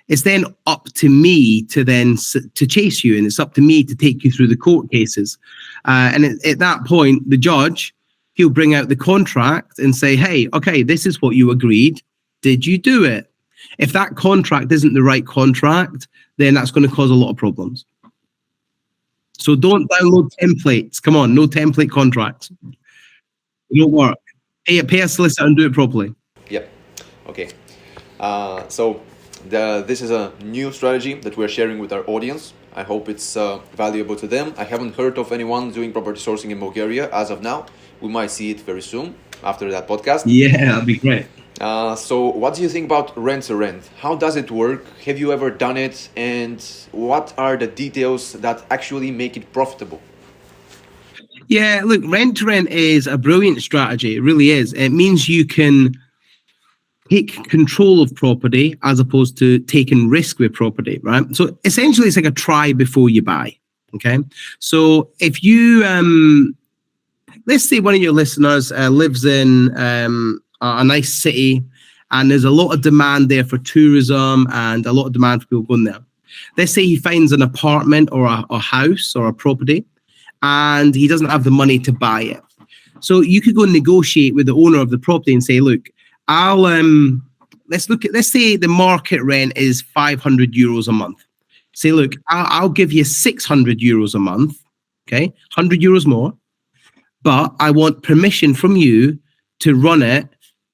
It's then up to me to chase you, and it's up to me to take you through the court cases. And at that point, the judge, he'll bring out the contract and say, hey, okay, this is what you agreed. Did you do it? If that contract isn't the right contract, then that's going to cause a lot of problems. So don't download templates. Come on, no template contracts. It won't work. Pay a solicitor and do it properly. Yep. Okay. So this is a new strategy that we're sharing with our audience. I hope it's valuable to them. I haven't heard of anyone doing property sourcing in Bulgaria as of now. We might see it very soon after that podcast. Yeah, that'd be great. So what do you think about rent-to-rent? How does it work? Have you ever done it? And what are the details that actually make it profitable? Yeah, look, rent-to-rent is a brilliant strategy. It really is. It means you can take control of property as opposed to taking risk with property, right? So essentially, it's like a try before you buy, okay? So if you, let's say one of your listeners lives in a nice city, and there's a lot of demand there for tourism and a lot of demand for people going there. Let's say he finds an apartment or a house or a property, and he doesn't have the money to buy it. So you could go and negotiate with the owner of the property and say, look, let's say the market rent is 500 euros a month. Say, look, I'll give you 600 euros a month, okay, 100 euros more, but I want permission from you to run it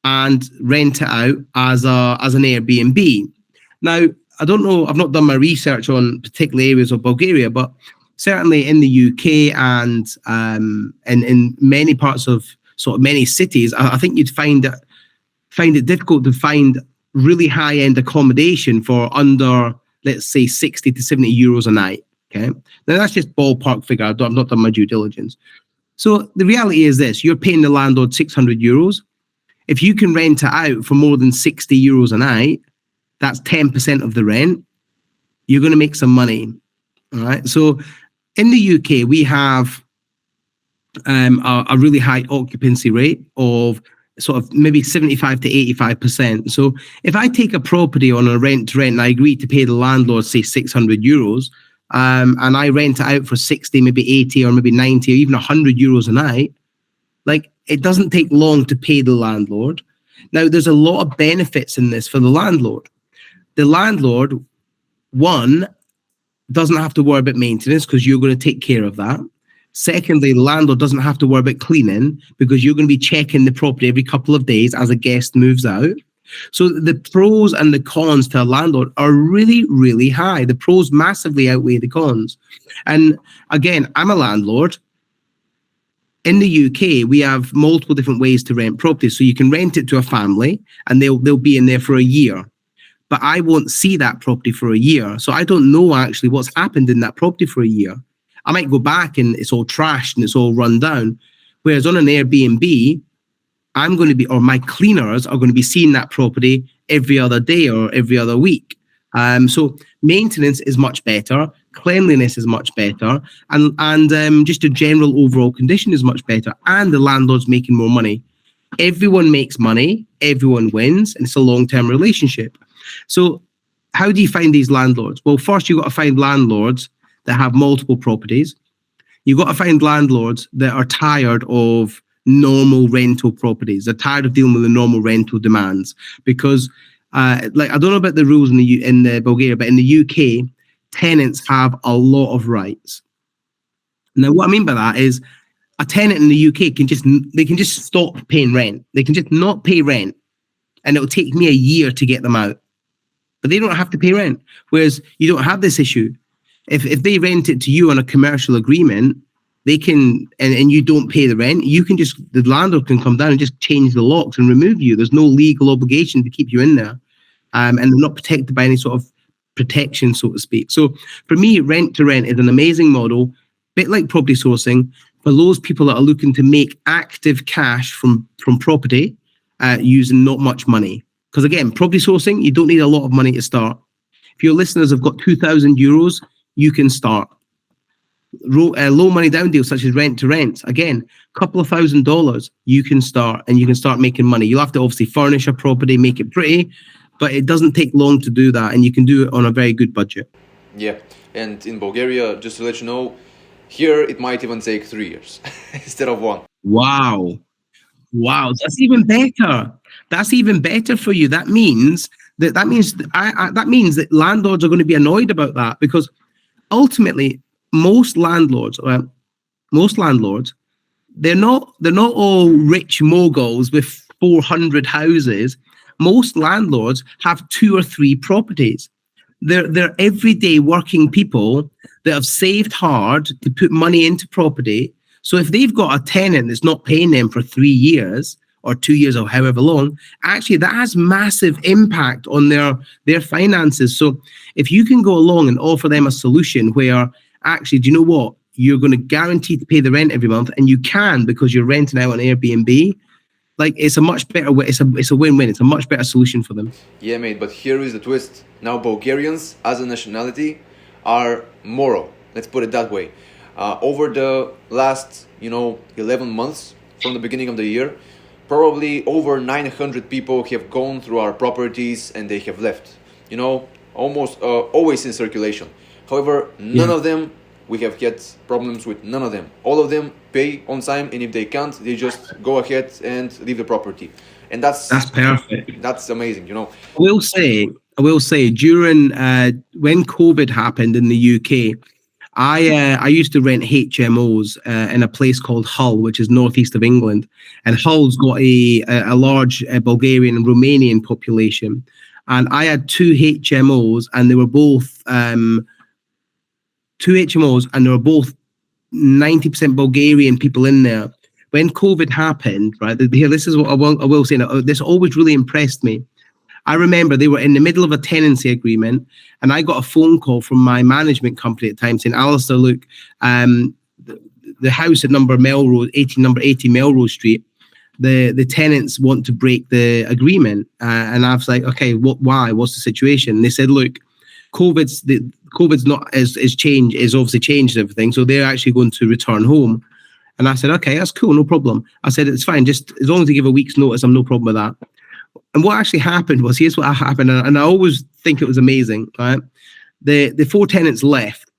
and rent it out as an Airbnb. Now, I don't know, I've not done my research on particular areas of Bulgaria, but certainly in the UK and in many parts of sort of many cities, I think you'd find it difficult to find really high-end accommodation for under, let's say, 60 to 70 euros a night. Okay, now that's just ballpark figure. I've not done my due diligence. So the reality is this: you're paying the landlord 600 euros. If you can rent it out for more than 60 euros a night, that's 10% of the rent. You're going to make some money. All right. So in the UK, we have a really high occupancy rate of sort of maybe 75 to 85%. So if I take a property on a rent to rent and I agree to pay the landlord, say 600 euros, and I rent it out for 60, maybe 80 or maybe 90 or even 100 euros a night, like it doesn't take long to pay the landlord. Now, there's a lot of benefits in this for the landlord. The landlord, one, doesn't have to worry about maintenance because you're going to take care of that. Secondly, the landlord doesn't have to worry about cleaning because you're going to be checking the property every couple of days as a guest moves out. So the pros and the cons to a landlord are really, really high. The pros massively outweigh the cons. And again, I'm a landlord. In the UK, we have multiple different ways to rent properties. So you can rent it to a family and they'll be in there for a year. But I won't see that property for a year. So I don't know actually what's happened in that property for a year. I might go back and it's all trashed and it's all run down. Whereas on an Airbnb, I'm going to be, or my cleaners are going to be seeing that property every other day or every other week. So maintenance is much better. Cleanliness is much better. And just a general overall condition is much better. And the landlord's making more money. Everyone makes money. Everyone wins. And it's a long-term relationship. So how do you find these landlords? Well, first you've got to find landlords that have multiple properties. You've got to find landlords that are tired of normal rental properties. They're tired of dealing with the normal rental demands because, like, I don't know about the rules in the Bulgaria, but in the UK, tenants have a lot of rights. Now, what I mean by that is a tenant in the UK can just stop paying rent. They can just not pay rent, and it'll take me a year to get them out. But they don't have to pay rent. Whereas you don't have this issue. If they rent it to you on a commercial agreement, they can, and you don't pay the rent, the landlord can come down and just change the locks and remove you. There's no legal obligation to keep you in there. And they're not protected by any sort of protection, so to speak. So for me, rent to rent is an amazing model, bit like property sourcing, for those people that are looking to make active cash from property using not much money. Because again, property sourcing, you don't need a lot of money to start. If your listeners have got €2,000, you can start. Low money down deals such as rent to rent. Again, a couple of $1,000, you can start, and you can start making money. You'll have to obviously furnish a property, make it pretty, but it doesn't take long to do that, and you can do it on a very good budget. Yeah, and in Bulgaria, just to let you know, here it might even take 3 years instead of 1. Wow, that's even better. That's even better for you. That means that landlords are going to be annoyed about that, because ultimately most landlords, they're not all rich moguls with 400 houses. Most landlords have 2 or 3 properties. They're everyday working people that have saved hard to put money into property. So if they've got a tenant that's not paying them for 3 years or 2 years or however long, actually that has massive impact on their finances. So if you can go along and offer them a solution where actually, do you know what? You're going to guarantee to pay the rent every month, and you can because you're renting out on Airbnb. Like, it's a much better way. It's a win-win. It's a much better solution for them. Yeah, mate. But here is the twist. Now, Bulgarians as a nationality are moral. Let's put it that way. Over the last, 11 months from the beginning of the year, probably over 900 people have gone through our properties and they have left. Almost always in circulation. However, none of them, we have had problems with none of them. All of them pay on time, and if they can't, they just go ahead and leave the property. And that's perfect. That's amazing, I will say during when COVID happened in the UK, I used to rent HMOs in a place called Hull, which is northeast of England, and Hull's got a large Bulgarian and Romanian population, and I had 2 HMOs, and they were both 90% Bulgarian people in there. When COVID happened, right, here, this is what I will say. Now, this always really impressed me. I remember they were in the middle of a tenancy agreement, and I got a phone call from my management company at the time saying, Alasdair, look, the house at number 80 Melrose Street, the tenants want to break the agreement. And I was like, okay, why? What's the situation? And they said, look, COVID's not is obviously changed everything, so they're actually going to return home. And I said, okay, that's cool, no problem. I said, it's fine, just as long as you give a week's notice, I'm no problem with that. And what actually happened was, here's what happened, and I always think it was amazing, right? The 4 tenants left.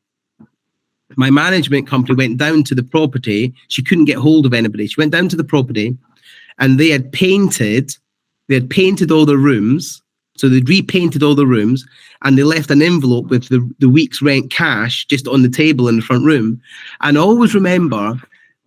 My management company went down to the property. She couldn't get hold of anybody. She went down to the property, and they had painted all the rooms. So they'd repainted all the rooms, and they left an envelope with the week's rent cash just on the table in the front room. And I always remember,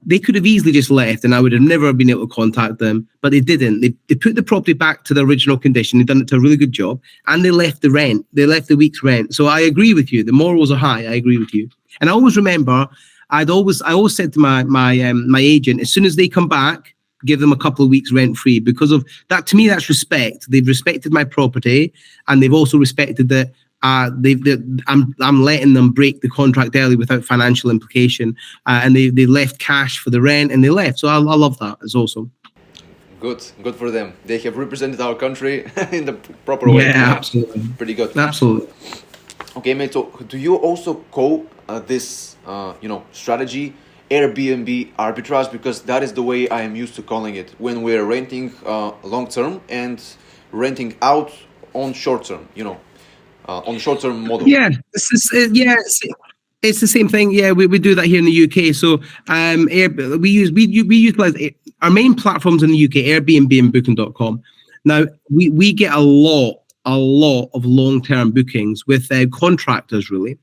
they could have easily just left, and I would have never been able to contact them, but they didn't. They put the property back to the original condition. They've done it to a really good job, and they left the rent. They left the week's rent. So I agree with you. The morals are high. I agree with you. And I always remember, I always said to my agent, as soon as they come back, give them a couple of weeks rent free, because of that. To me, that's respect. They've respected my property, and they've also respected that I'm letting them break the contract early without financial implication, and they left cash for the rent, and they left. So I love that. It's awesome. Good for them. They have represented our country in the proper way. Yeah, absolutely. Pretty good. Absolutely. Okay, mate. So do you also call this strategy Airbnb arbitrage? Because that is the way I am used to calling it when we're renting long term and renting out on short term. On short term model. Yeah, this is It's the same thing. Yeah, we do that here in the UK. So we utilize our main platforms in the UK, Airbnb and Booking.com. Now we get a lot of long-term bookings with contractors, really.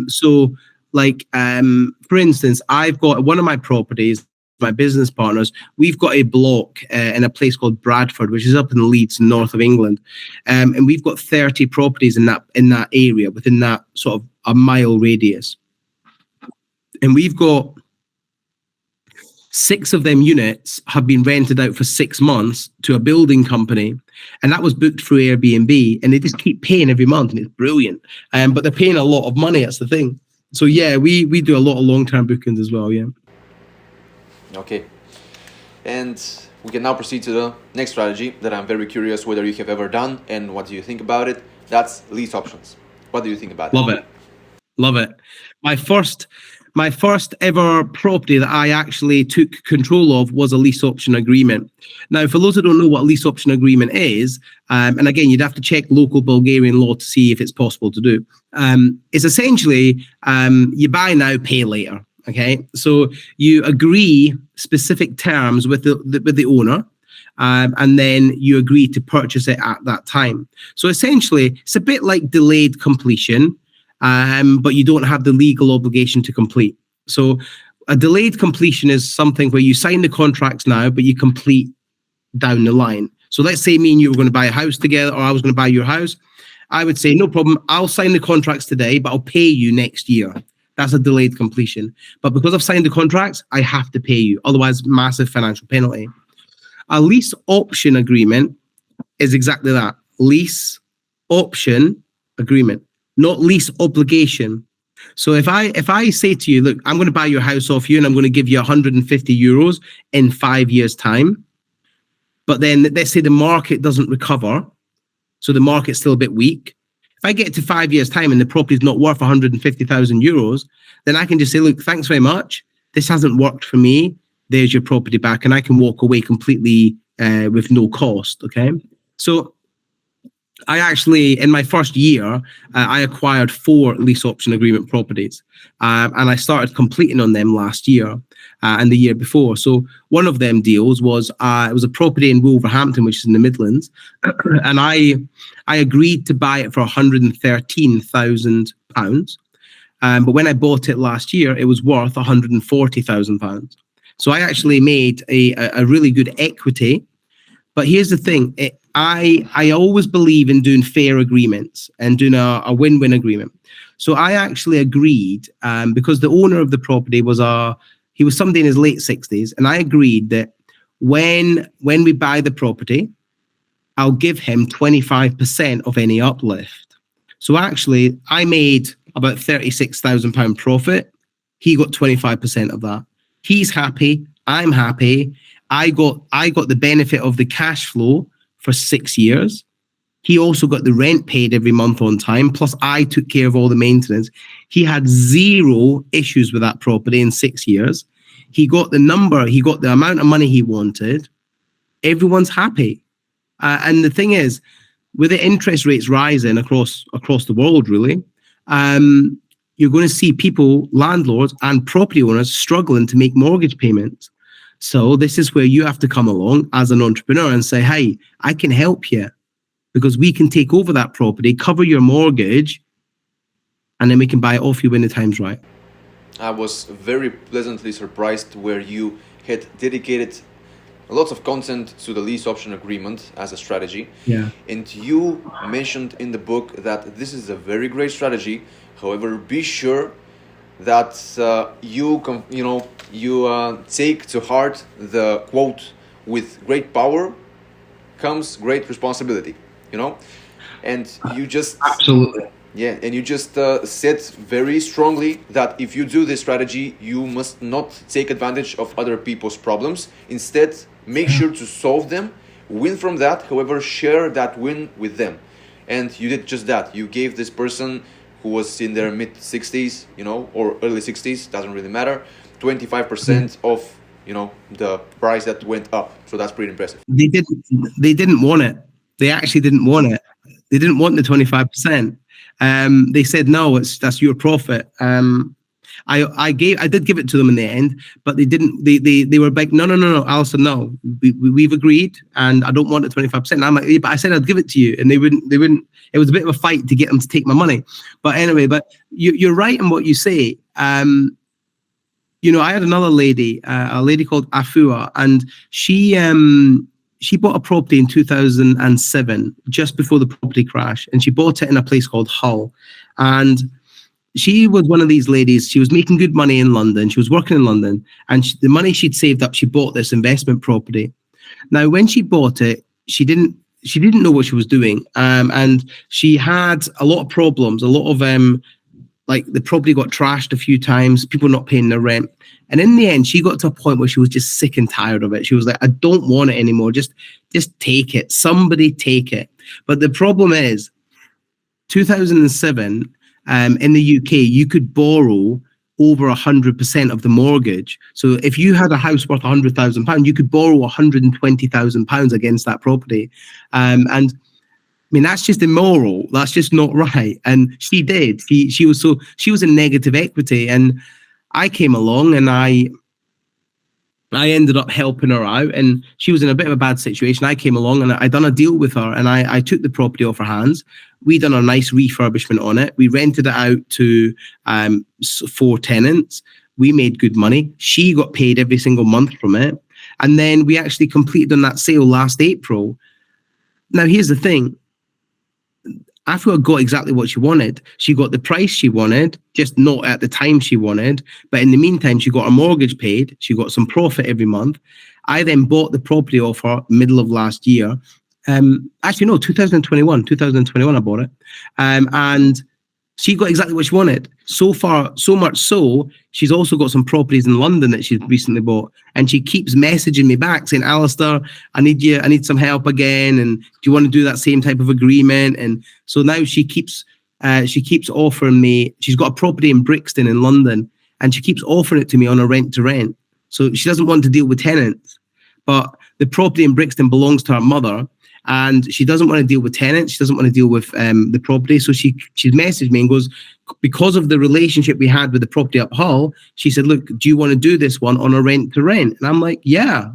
So like for instance, I've got one of my properties, my business partners, we've got a block in a place called Bradford, which is up in Leeds, north of England, and we've got 30 properties in that area, within that sort of a mile radius, and we've got 6 of them units have been rented out for 6 months to a building company, and that was booked through Airbnb, and they just keep paying every month, and it's brilliant. But they're paying a lot of money. That's the thing. So yeah, we do a lot of long-term bookings as well. Yeah. Okay. And we can now proceed to the next strategy that I'm very curious whether you have ever done and what do you think about it. That's lease options. What do you think about it? Love it. My first ever property that I actually took control of was a lease option agreement. Now, for those who don't know what a lease option agreement is, and again, you'd have to check local Bulgarian law to see if it's possible to do. It's essentially you buy now, pay later. Okay, so you agree specific terms with the owner, and then you agree to purchase it at that time. So essentially, it's a bit like delayed completion, but you don't have the legal obligation to complete. So a delayed completion is something where you sign the contracts now, but you complete down the line. So let's say me and you were going to buy a house together, or I was going to buy your house. I would say, no problem, I'll sign the contracts today, but I'll pay you next year. That's a delayed completion. But because I've signed the contracts, I have to pay you. Otherwise, massive financial penalty. A lease option agreement is exactly that. Lease option agreement, not lease obligation. So if I say to you, look, I'm going to buy your house off you and I'm going to give you 150 euros in 5 years' time, but then let's say the market doesn't recover, so the market's still a bit weak. If I get to 5 years' time and the property's not worth 150,000 euros, then I can just say, look, thanks very much. This hasn't worked for me. There's your property back, and I can walk away completely with no cost. Okay. So I actually, in my first year, I acquired 4 lease option agreement properties, and I started completing on them last year and the year before. So one of them deals was it was a property in Wolverhampton, which is in the Midlands, and I agreed to buy it for £113,000. But when I bought it last year, it was worth £140,000. So I actually made a really good equity. But here's the thing. I always believe in doing fair agreements and doing a win-win agreement. So I actually agreed, because the owner of the property was somebody in his late 60s, and I agreed that when we buy the property, I'll give him 25% of any uplift. So actually, I made about £36,000 profit. He got 25% of that. He's happy. I'm happy. I got the benefit of the cash flow for 6 years. He also got the rent paid every month on time. Plus, I took care of all the maintenance. He had 0 issues with that property in 6 years. He got the amount of money he wanted. Everyone's happy. And the thing is, with the interest rates rising across the world, really, you're going to see people, landlords and property owners, struggling to make mortgage payments. So this is where you have to come along as an entrepreneur and say, hey, I can help you, because we can take over that property, cover your mortgage, and then we can buy it off you when the time's right. I was very pleasantly surprised where you had dedicated lots of content to the lease option agreement as a strategy. Yeah. And you mentioned in the book that this is a very great strategy. However, be sure that you take to heart the quote, with great power comes great responsibility, and you just absolutely and you just said very strongly that if you do this strategy, you must not take advantage of other people's problems. Instead, make sure to solve them, win from that, however, share that win with them. And you did just that. You gave this person who was in their mid 60s, or early 60s, doesn't really matter, 25% of, the price that went up. So that's pretty impressive. They didn't want it. They actually didn't want it. They didn't want the 25%. They said, no, that's your profit. I did give it to them in the end, but they didn't. They were like, no, Alison, no, we've agreed, and I don't want the 25%. And I'm like, yeah, but I said I'd give it to you, and they wouldn't. It was a bit of a fight to get them to take my money. But anyway, you're right in what you say. I had another lady, a lady called Afua, and she bought a property in 2007, just before the property crash, and she bought it in a place called Hull, and she was one of these ladies. She was making good money in London. She was working in London, and the money she'd saved up, she bought this investment property. Now, when she bought it, she didn't know what she was doing, and she had a lot of problems. A lot of like the property got trashed a few times. People not paying their rent, and in the end, she got to a point where she was just sick and tired of it. She was like, "I don't want it anymore. Just take it. Somebody take it." But the problem is, 2007. In the UK, you could borrow over 100% of the mortgage. So if you had a house worth £100,000, you could borrow £120,000 against that property. And I mean, that's just immoral. That's just not right. And she did. She was in negative equity. And I came along and I ended up helping her out, and she was in a bit of a bad situation. I came along and I done a deal with her, and I took the property off her hands. We done a nice refurbishment on it. We rented it out to 4 tenants. We made good money. She got paid every single month from it. And then we actually completed on that sale last April. Now, here's the thing. Afua got exactly what she wanted. She got the price she wanted, just not at the time she wanted. But in the meantime, she got her mortgage paid. She got some profit every month. I then bought the property off her middle of last year. Actually, no, 2021 I bought it. And she got exactly what she wanted. So far, so much so, she's also got some properties in London that she's recently bought. And she keeps messaging me back saying, Alasdair, I need some help again. And do you want to do that same type of agreement? And so now she keeps offering me, she's got a property in Brixton in London, and she keeps offering it to me on a rent to rent. So she doesn't want to deal with tenants, but the property in Brixton belongs to her mother. And she doesn't want to deal with tenants. She doesn't want to deal with the property. So she's messaged me and goes, because of the relationship we had with the property up Hull, she said, look, do you want to do this one on a rent to rent? And I'm like, yeah.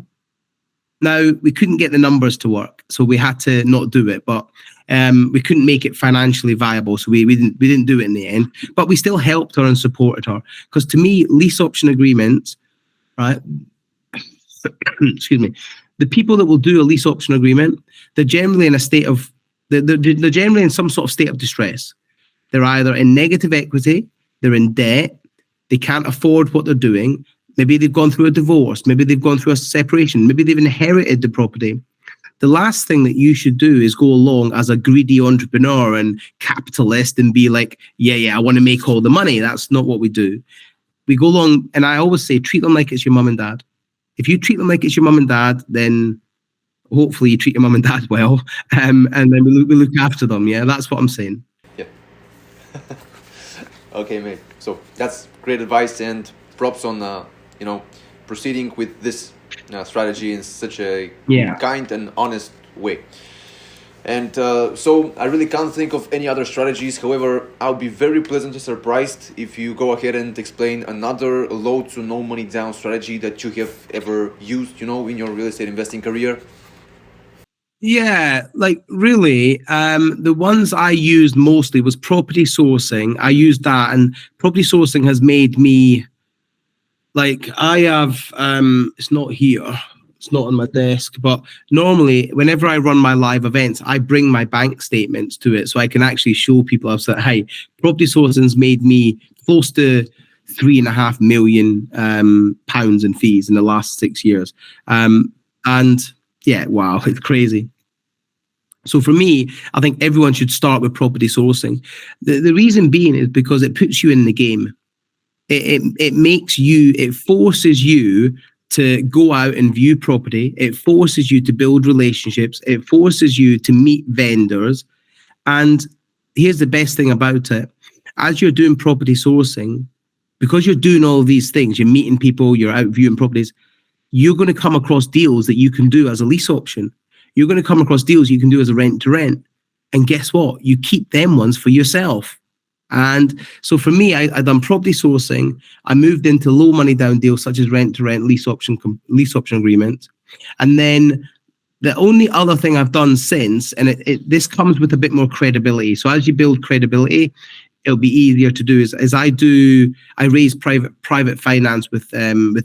Now, we couldn't get the numbers to work, so we had to not do it. But we couldn't make it financially viable, so we didn't do it in the end. But we still helped her and supported her. Because to me, lease option agreements, right? Excuse me. The people that will do a lease option agreement, they're generally in a state of, they're generally in some sort of state of distress. They're either in negative equity, they're in debt, they can't afford what they're doing. Maybe they've gone through a divorce, maybe they've gone through a separation, maybe they've inherited the property. The last thing that you should do is go along as a greedy entrepreneur and capitalist and be like, yeah, I want to make all the money. That's not what we do. We go along, and I always say, treat them like it's your mum and dad. If you treat them like it's your mum and dad, then hopefully you treat your mum and dad well, and then we look after them. Yeah, that's what I'm saying. Yeah. Okay, mate. So that's great advice, and props on proceeding with this strategy in such a kind and honest way. And so I really can't think of any other strategies. However, I'll be very pleasantly surprised if you go ahead and explain another low to no money down strategy that you have ever used, in your real estate investing career. Yeah, like really, the ones I used mostly was property sourcing. I used that, and property sourcing has made me, like, I have, it's not here. It's not on my desk, but normally whenever I run my live events, I bring my bank statements to it so I can actually show people. I've said, hey, property sourcing's made me close to £3.5 million pounds in fees in the last 6 years. And yeah, wow, it's crazy. So for me, I think everyone should start with property sourcing. The reason being is because it puts you in the game. It forces you to go out and view property. It forces you to build relationships. It forces you to meet vendors. And here's the best thing about it. As you're doing property sourcing, because you're doing all of these things, you're meeting people, you're out viewing properties, you're going to come across deals that you can do as a lease option. You're going to come across deals you can do as a rent to rent. And guess what? You keep them ones for yourself. And so for me, I done property sourcing. I moved into low money down deals such as rent to rent, lease option agreements. And then the only other thing I've done since, and this comes with a bit more credibility. So as you build credibility, it'll be easier to do. I raise private finance with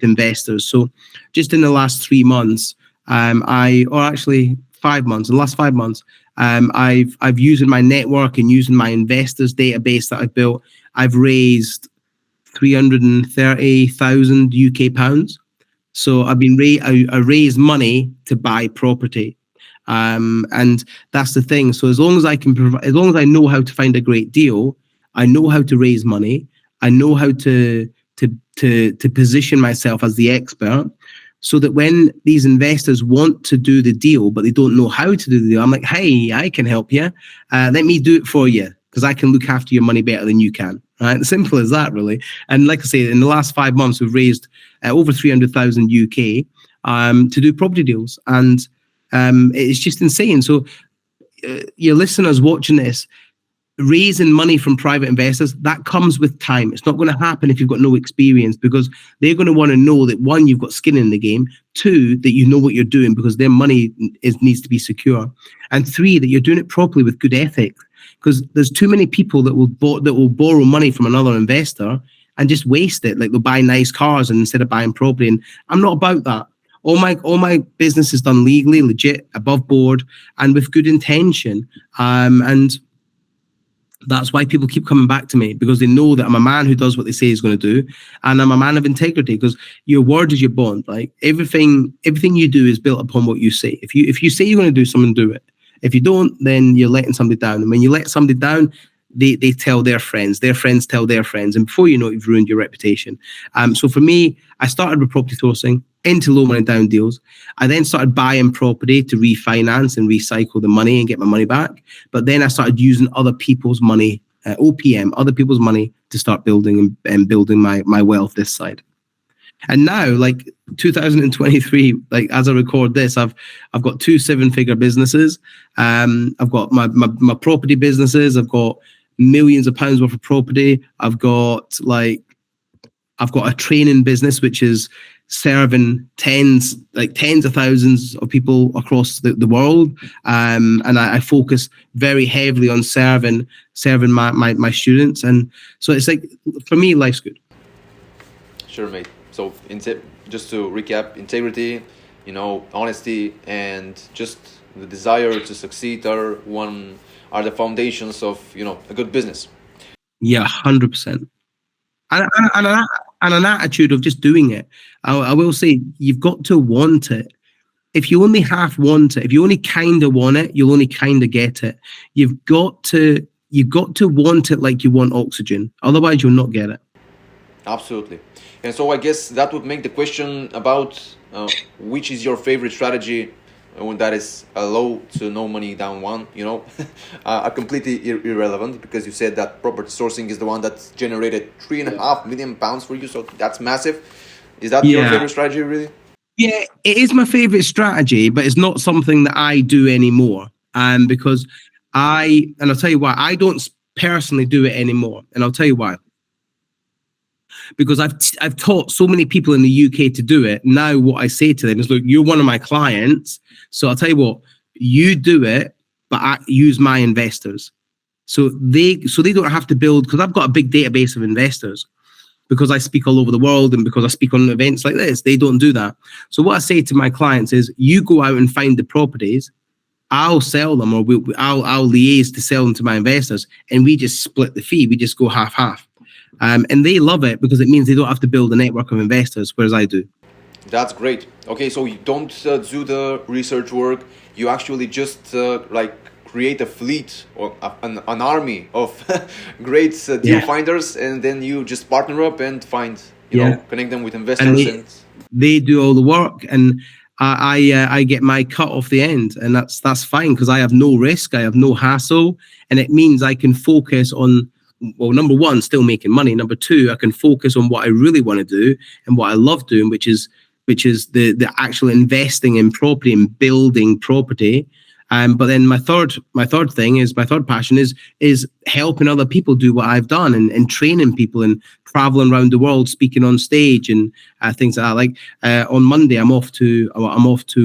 investors. So just in the last 3 months, actually 5 months, in the last 5 months, I've using my network and using my investors database that I've built. I've raised 330,000 UK pounds. So I raised money to buy property, and that's the thing. So as long as I know how to find a great deal, I know how to raise money. I know how to position myself as the expert, so that when these investors want to do the deal, but they don't know how to do the deal, I'm like, hey, I can help you. Let me do it for you, because I can look after your money better than you can. Right? Simple as that, really. And like I say, in the last 5 months, we've raised over 300,000 UK to do property deals. And it's just insane. So your listeners watching this, raising money from private investors, that comes with time. It's not going to happen if you've got no experience, because they're going to want to know that, one, you've got skin in the game, two, that you know what you're doing, because their money needs to be secure, and three, that you're doing it properly with good ethics. Because there's too many people that will borrow money from another investor and just waste it. Like, they'll buy nice cars and instead of buying property. And I'm not about that. All my business is done legally, legit, above board, and with good intention. And that's why people keep coming back to me, because they know that I'm a man who does what they say he's going to do, and I'm a man of integrity, because your word is your bond. Like, everything you do is built upon what you say. If you say you're going to do something, do it. If you don't, then you're letting somebody down. And when you let somebody down, they tell their friends tell their friends, and before you know it, you've ruined your reputation. So for me, I started with property sourcing into low money down deals. I then started buying property to refinance and recycle the money and get my money back. But then I started using other people's money, OPM, other people's money, to start building and building my wealth this side. And now, like 2023, like as I record this, I've got 2 7-figure businesses. I've got my property businesses. I've got millions of pounds worth of property. I've got a training business which is serving tens of thousands of people across the world. And I focus very heavily on serving my students. And so it's like, for me, life's good. Sure, mate. So just to recap, integrity, honesty, and just the desire to succeed are the foundations of a good business. Yeah, 100%. And an attitude of just doing it. I will say, you've got to want it. If you only half want it, if you only kind of want it, you'll only kind of get it. You've got to want it like you want oxygen. Otherwise, you'll not get it. Absolutely. And so I guess that would make the question about which is your favorite strategy when that is a low to no money down one, completely irrelevant, because you said that property sourcing is the one that generated £3.5 million for you. So that's massive. Is that your favorite strategy, really? Yeah, it is my favorite strategy, but it's not something that I do anymore. Because I'll tell you why, I don't personally do it anymore. And I'll tell you why. Because I've taught so many people in the UK to do it. Now what I say to them is, look, you're one of my clients, so I'll tell you what, you do it, but I use my investors. So they don't have to build, because I've got a big database of investors, because I speak all over the world and because I speak on events like this. They don't do that. So what I say to my clients is, you go out and find the properties, I'll sell them, or I'll liaise to sell them to my investors, and we just split the fee. We just go half. And they love it, because it means they don't have to build a network of investors, whereas I do. That's great. Okay, so you don't do the research work. You actually just create a fleet or an army of great deal finders, and then you just partner up and find, connect them with investors. And they do all the work, and I get my cut off the end, and that's fine, because I have no risk, I have no hassle, and it means I can focus on, well, number one, still making money. Number two, I can focus on what I really want to do and what I love doing, which is the actual investing in property and building property. But then my third passion is helping other people do what I've done and training people and traveling around the world, speaking on stage and things like that. Like on Monday, I'm off to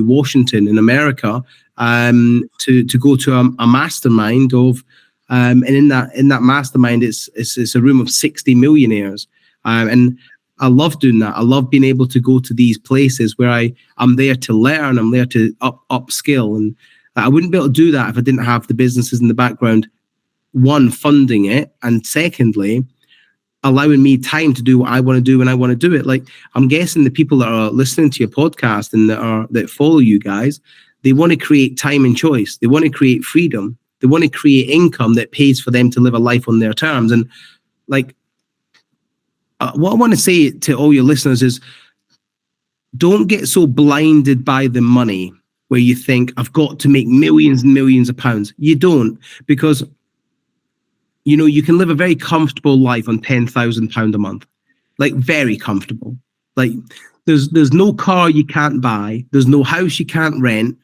Washington in America to go to a mastermind of, and in that mastermind, it's a room of 60 millionaires, and I love doing that. I love being able to go to these places where I'm there to learn, I'm there to upskill, and I wouldn't be able to do that if I didn't have the businesses in the background, one, funding it, and secondly, allowing me time to do what I want to do when I want to do it. Like, I'm guessing the people that are listening to your podcast and that follow you guys, they want to create time and choice. They want to create freedom. They want to create income that pays for them to live a life on their terms. And like, what I want to say to all your listeners is, don't get so blinded by the money where you think, I've got to make millions and millions of pounds. You don't, because you can live a very comfortable life on £10,000 a month, like very comfortable. Like there's no car you can't buy, there's no house you can't rent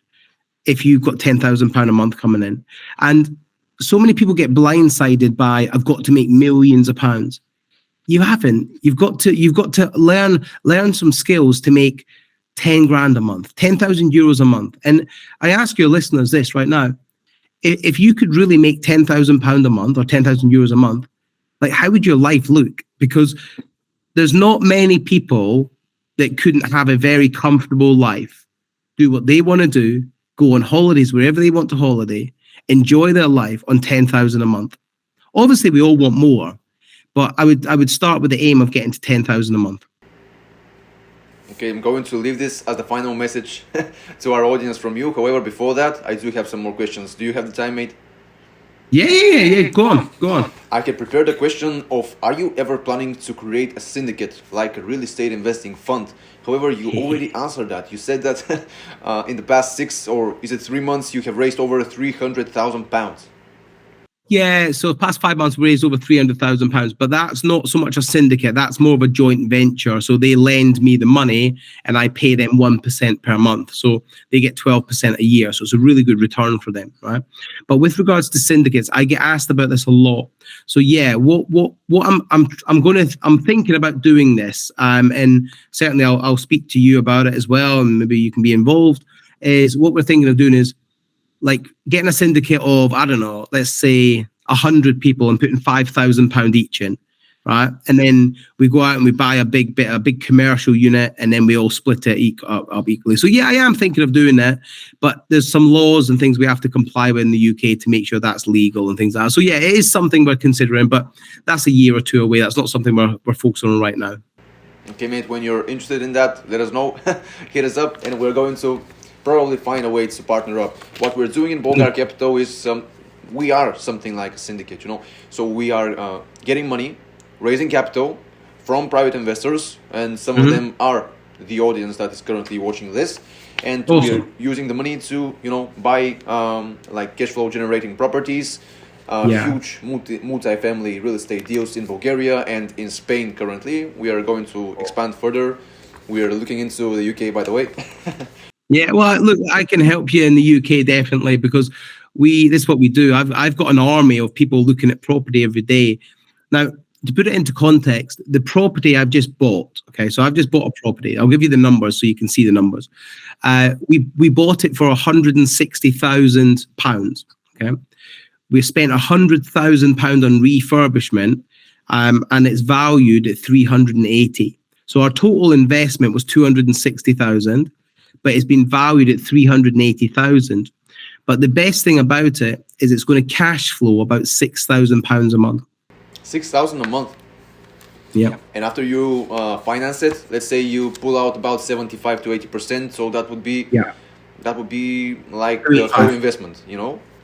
if you've got £10,000 a month coming in. And so many people get blindsided by, I've got to make millions of pounds. You haven't. You've got to learn some skills to make 10 grand a month, 10,000 euros a month. And I ask your listeners this right now: if you could really make £10,000 a month or 10,000 euros a month, like, how would your life look? Because there's not many people that couldn't have a very comfortable life, do what they want to do, go on holidays wherever they want to holiday, enjoy their life on 10,000 a month. Obviously, we all want more, but I would start with the aim of getting to 10,000 a month. Okay, I'm going to leave this as the final message to our audience from you. However, before that, I do have some more questions. Do you have the time, mate? Yeah. Go on. I can prepare the question of, are you ever planning to create a syndicate, like a real estate investing fund? However, you already answered that. You said that in the past 3 months, you have raised over £300,000. Yeah, so past 5 months we raised over £300,000, but that's not so much a syndicate. That's more of a joint venture. So they lend me the money and I pay them 1% per month. So they get 12% a year. So it's a really good return for them, right? But with regards to syndicates, I get asked about this a lot. So yeah, what I'm thinking about doing this, and certainly I'll speak to you about it as well, and maybe you can be involved. Is what we're thinking of doing is, like, getting a syndicate of, I don't know, let's say 100 people and putting £5,000 each in, right? And then we go out and we buy a big commercial unit, and then we all split it up equally. So yeah, I am thinking of doing that, but there's some laws and things we have to comply with in the UK to make sure that's legal and things like that. So yeah, it is something we're considering, but that's a year or two away. That's not something we're focusing on right now. Okay, mate, when you're interested in that, let us know. Hit us up, and we're going to probably find a way to partner up. What we're doing in Bolgar Capital is we are something like a syndicate, So we are getting money, raising capital from private investors, and some of them are the audience that is currently watching this. And we're using the money to, buy like cash flow generating properties, huge multi-family real estate deals in Bulgaria and in Spain currently. We are going to expand further. We are looking into the UK, by the way. Yeah, well, look, I can help you in the UK definitely, because this is what we do. I've got an army of people looking at property every day. Now, to put it into context, the property I've just bought, okay, so I've just bought a property. I'll give you the numbers so you can see the numbers. We bought it for £160,000, okay? We spent £100,000 on refurbishment, and it's valued at 380. So our total investment was 260,000. But it's been valued at 380,000. But the best thing about it is it's going to cash flow about £6,000 a month. 6,000 a month. Yeah. And after you finance it, let's say you pull out about 75 to 80%, so that would be like the whole investment,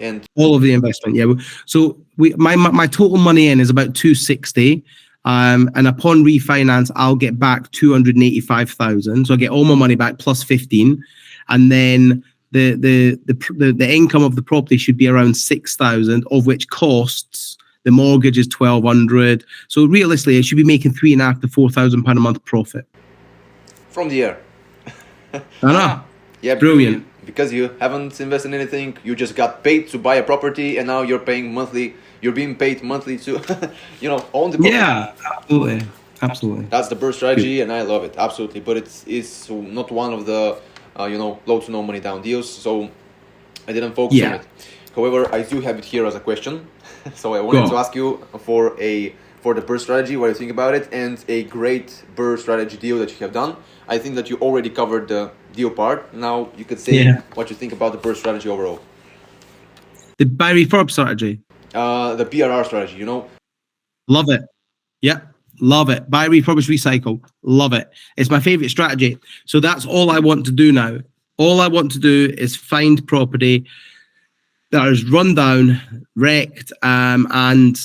and all of the investment. Yeah. So my total money in is about 260. And upon refinance, I'll get back 285,000. So I get all my money back plus 15, and then the income of the property should be around 6,000, of which costs the mortgage is 1,200. So realistically, it should be making £3,500 to £4,000 a month profit from the year. I know. Yeah, brilliant. because you haven't invested in anything, you just got paid to buy a property, and now you're paying monthly. You're being paid monthly to, own the property. Yeah, absolutely, absolutely. That's the burst strategy, and I love it absolutely. But it's not one of the, low to no money down deals. So I didn't focus on it. However, I do have it here as a question. So I wanted to ask you for the burst strategy, what you think about it, and a great burst strategy deal that you have done. I think that you already covered the deal part. Now you could say what you think about the burst strategy overall. The buy refurb strategy. The BRR strategy, Love it. Yeah, love it. Buy, refurbish, recycle. Love it. It's my favorite strategy. So that's all I want to do now. All I want to do is find property that is run down, wrecked, and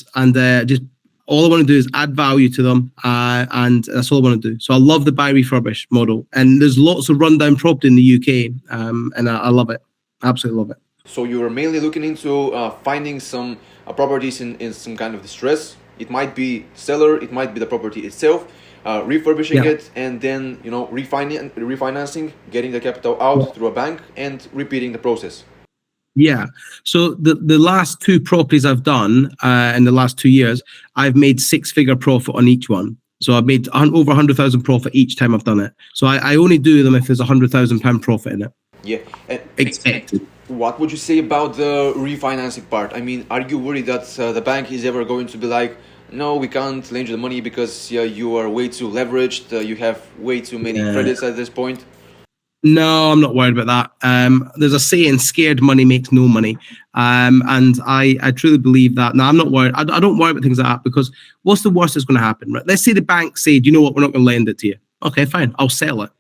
just all I want to do is add value to them, and that's all I want to do. So I love the buy, refurbish model, and there's lots of rundown property in the UK, and I love it. Absolutely love it. So you are mainly looking into finding some properties in some kind of distress. It might be seller, it might be the property itself, refurbishing it, and then refinancing, getting the capital out through a bank, and repeating the process. Yeah. So the last two properties I've done in the last 2 years, I've made 6-figure profit on each one. So I've made over 100,000 profit each time I've done it. So I only do them if there's £100,000 profit in it. Yeah. Expected. What would you say about the refinancing part? I mean, are you worried that the bank is ever going to be like, no, we can't lend you the money because you are way too leveraged, you have way too many credits at this point? No, I'm not worried about that. There's a saying, scared money makes no money. And I truly believe that. Now, I'm not worried. I don't worry about things like that, because what's the worst that's going to happen, right? Let's say the bank said, you know what, we're not going to lend it to you. Okay, fine, I'll sell it.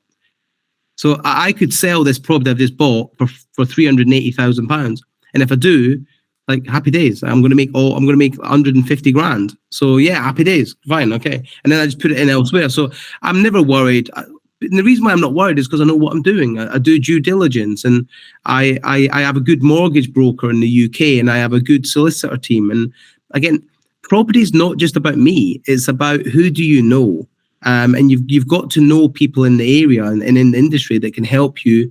So I could sell this property I've just bought for £380,000. And if I do, like, happy days. I'm going to make 150 grand. So yeah, happy days. Fine. Okay. And then I just put it in elsewhere. So I'm never worried. And the reason why I'm not worried is because I know what I'm doing. I do due diligence, and I have a good mortgage broker in the UK, and I have a good solicitor team. And again, property is not just about me. It's about who do you know. And you've got to know people in the area and in the industry that can help you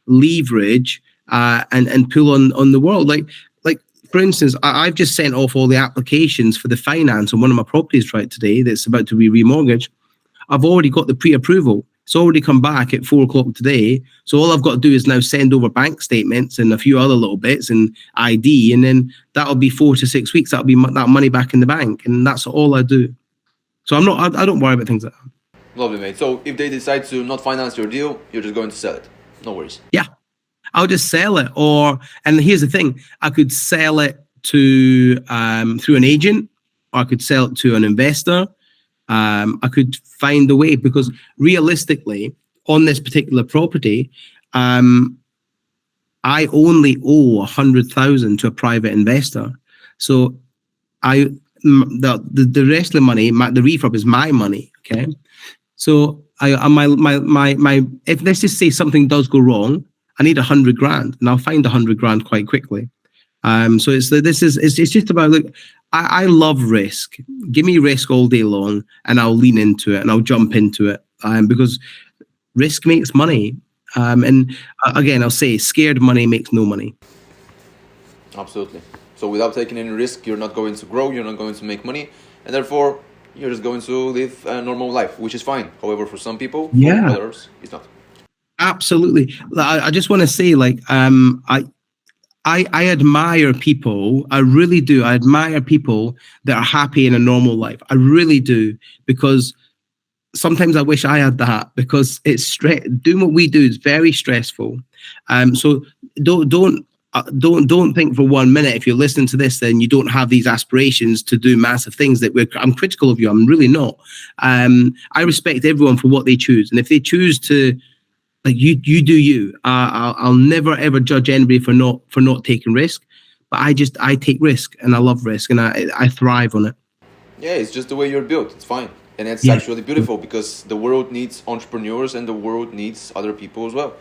leverage and pull on the world. Like for instance, I've just sent off all the applications for the finance on one of my properties right today that's about to be remortgaged. I've already got the pre-approval. It's already come back at 4 o'clock today. So all I've got to do is now send over bank statements and a few other little bits and ID, and then that'll be 4 to 6 weeks. That'll be that money back in the bank, and that's all I do. So I don't worry about things like that. Lovely, mate. So if they decide to not finance your deal, you're just going to sell it. No worries. Yeah, I'll just sell it. And here's the thing: I could sell it to through an agent, or I could sell it to an investor. I could find a way, because realistically, on this particular property, I only owe 100,000 to a private investor. So the rest of the money, the refurb is my money. Okay, so if let's just say something does go wrong, I need 100 grand, and I'll find 100 grand quite quickly. So it's just about, look, I love risk. Give me risk all day long, and I'll lean into it and I'll jump into it, because risk makes money. And again, I'll say, scared money makes no money. Absolutely. So without taking any risk, you're not going to grow, you're not going to make money, and therefore you're just going to live a normal life, which is fine. However, for some people, for others, it's not. Absolutely. I just want to say, like, I admire people. I really do. I admire people that are happy in a normal life. I really do, because sometimes I wish I had that, because it's doing what we do is very stressful. So don't think for 1 minute, if you're listening to this, then you don't have these aspirations to do massive things. I'm critical of you. I'm really not. I respect everyone for what they choose, and if they choose to, like, you do you. I'll never ever judge anybody for not taking risk, but I take risk, and I love risk, and I thrive on it. Yeah, it's just the way you're built. It's fine, and it's actually beautiful, because the world needs entrepreneurs, and the world needs other people as well.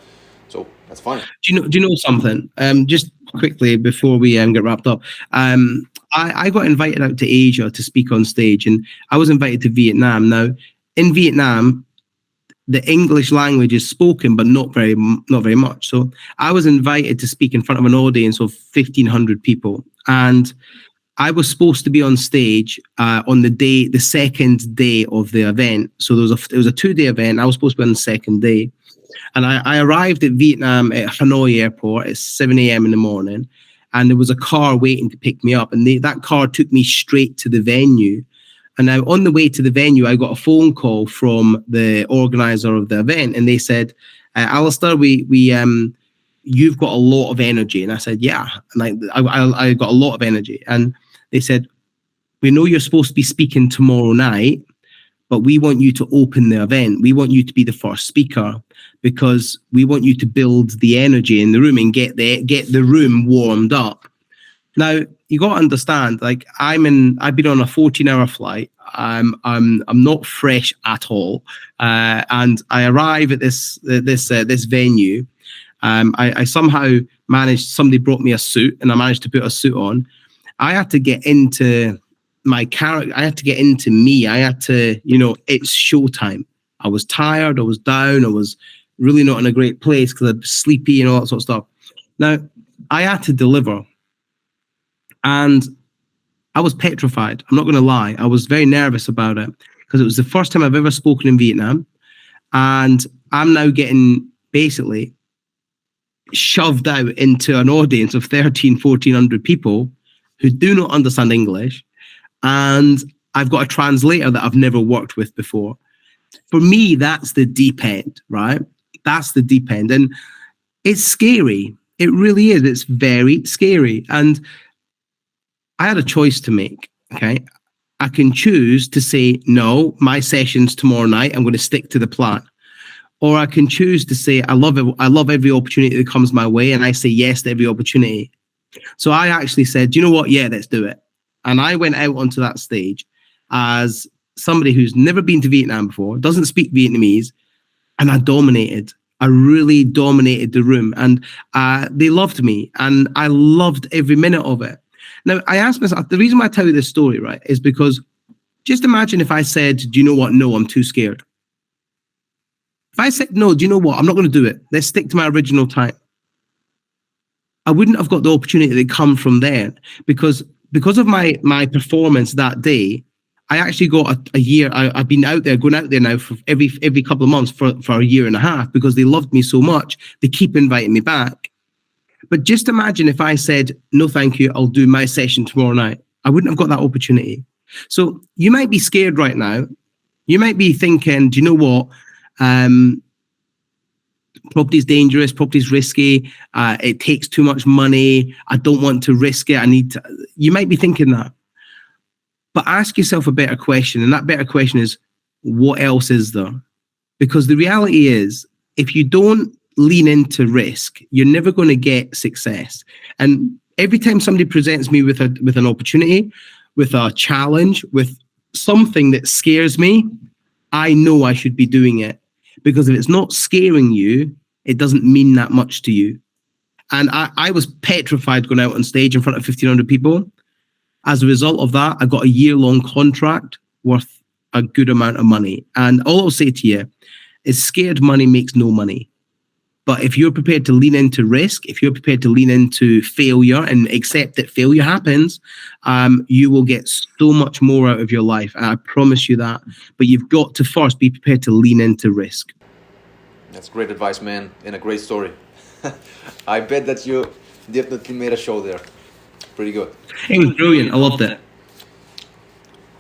So that's fine. Do you know something? Just quickly before we get wrapped up, I got invited out to Asia to speak on stage, and I was invited to Vietnam. Now, in Vietnam, the English language is spoken, but not very much. So I was invited to speak in front of an audience of 1,500 people, and I was supposed to be on stage on the second day of the event. So it was a 2-day event. I was supposed to be on the second day, and I arrived at Vietnam at Hanoi airport at 7 a.m. in the morning, and there was a car waiting to pick me up, and that car took me straight to the venue. And now on the way to the venue, I got a phone call from the organizer of the event, and they said, "Alasdair, you've got a lot of energy." And I said, "Yeah," and I got a lot of energy. And they said, "We know you're supposed to be speaking tomorrow night, but we want you to open the event. We want you to be the first speaker because we want you to build the energy in the room and get the room warmed up." Now you got to understand, like I've been on a 14-hour flight. I'm not fresh at all, and I arrive at this venue. I somehow managed. Somebody brought me a suit, and I managed to put a suit on. I had to get into my character. I had to get into me. I had to, it's showtime. I was tired. I was down. I was really not in a great place because I was sleepy and all that sort of stuff. Now I had to deliver. And I was petrified. I'm not going to lie. I was very nervous about it because it was the first time I've ever spoken in Vietnam. And I'm now getting basically shoved out into an audience of 1,400 people who do not understand English. And I've got a translator that I've never worked with before. For me, that's the deep end, right? That's the deep end. And it's scary. It really is. It's very scary. And I had a choice to make, okay? I can choose to say, no, my session's tomorrow night. I'm going to stick to the plan. Or I can choose to say, I love every opportunity that comes my way, and I say yes to every opportunity. So I actually said, you know what? Yeah, let's do it. And I went out onto that stage as somebody who's never been to Vietnam before, doesn't speak Vietnamese, and I dominated. I really dominated the room, and they loved me, and I loved every minute of it. Now, I asked myself, the reason why I tell you this story, right, is because just imagine if I said, do you know what? No, I'm too scared. If I said, no, do you know what? I'm not going to do it. Let's stick to my original time. I wouldn't have got the opportunity that come from there because of my performance that day. I actually got a year. I've been going out there now for every couple of months for a year and a half because they loved me so much. They keep inviting me back. But just imagine if I said, no, thank you, I'll do my session tomorrow night. I wouldn't have got that opportunity. So you might be scared right now. You might be thinking, do you know what? Property's dangerous, property's risky, it takes too much money, I don't want to risk it, you might be thinking that. But ask yourself a better question, and that better question is, what else is there? Because the reality is, if you don't lean into risk, you're never going to get success. And every time somebody presents me with an opportunity, with a challenge, with something that scares me, I know I should be doing it. Because if it's not scaring you, it doesn't mean that much to you. And I was petrified going out on stage in front of 1,500 people. As a result of that, I got a year-long contract worth a good amount of money. And all I'll say to you is scared money makes no money. But if you're prepared to lean into risk, if you're prepared to lean into failure and accept that failure happens, you will get so much more out of your life. And I promise you that. But you've got to first be prepared to lean into risk. That's great advice, man, and a great story. I bet that you definitely made a show there. Pretty good. It was brilliant. I loved it.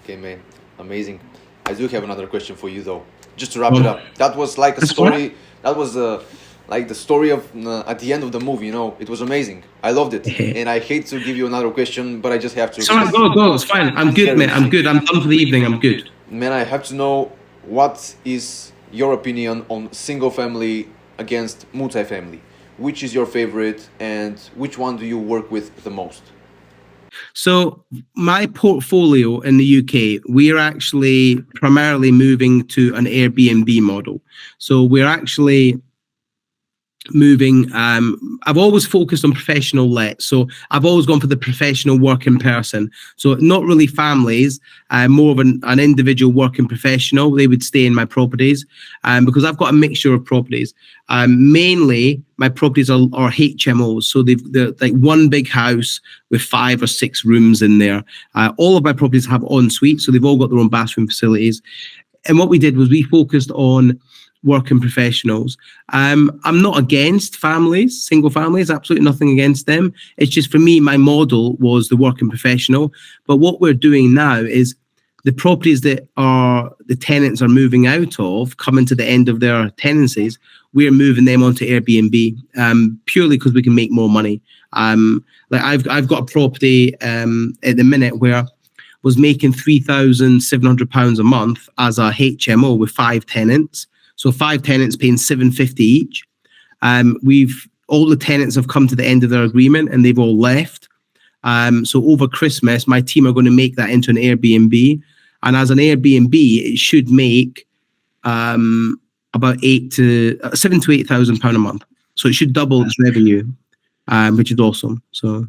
Okay, man. Amazing. I do have another question for you, though. Just to wrap it up. That was like a story. That was like the story of at the end of the movie. It was amazing. I loved it, and I hate to give you another question, but I just have to. Sorry, go. It's fine. I'm good, man. I'm good. I'm done for the evening. I'm good. Man, I have to know, what is your opinion on single family against multi-family? Which is your favorite, and which one do you work with the most? So my portfolio in the UK, we are actually primarily moving to an Airbnb model. So we're actually moving. I've always focused on professional let, so I've always gone for the professional working person. So not really families, more of an individual working professional. They would stay in my properties, because I've got a mixture of properties. Mainly, my properties are HMOs, so they're like one big house with 5 or 6 rooms in there. All of my properties have en suite, so they've all got their own bathroom facilities. And what we did was we focused on working professionals. I'm not against families, single families, absolutely nothing against them. It's just, for me, my model was the working professional. But what we're doing now is the properties that the tenants are moving out of, coming to the end of their tenancies, we're moving them onto Airbnb, purely because we can make more money. Like I've got a property at the minute where was making £3,700 a month as a HMO with 5 tenants. So 5 tenants paying $750 each. All the tenants have come to the end of their agreement and they've all left. So over Christmas, my team are going to make that into an Airbnb, and as an Airbnb, it should make about £7,000 to £8,000 a month. So it should double its revenue, which is awesome. So.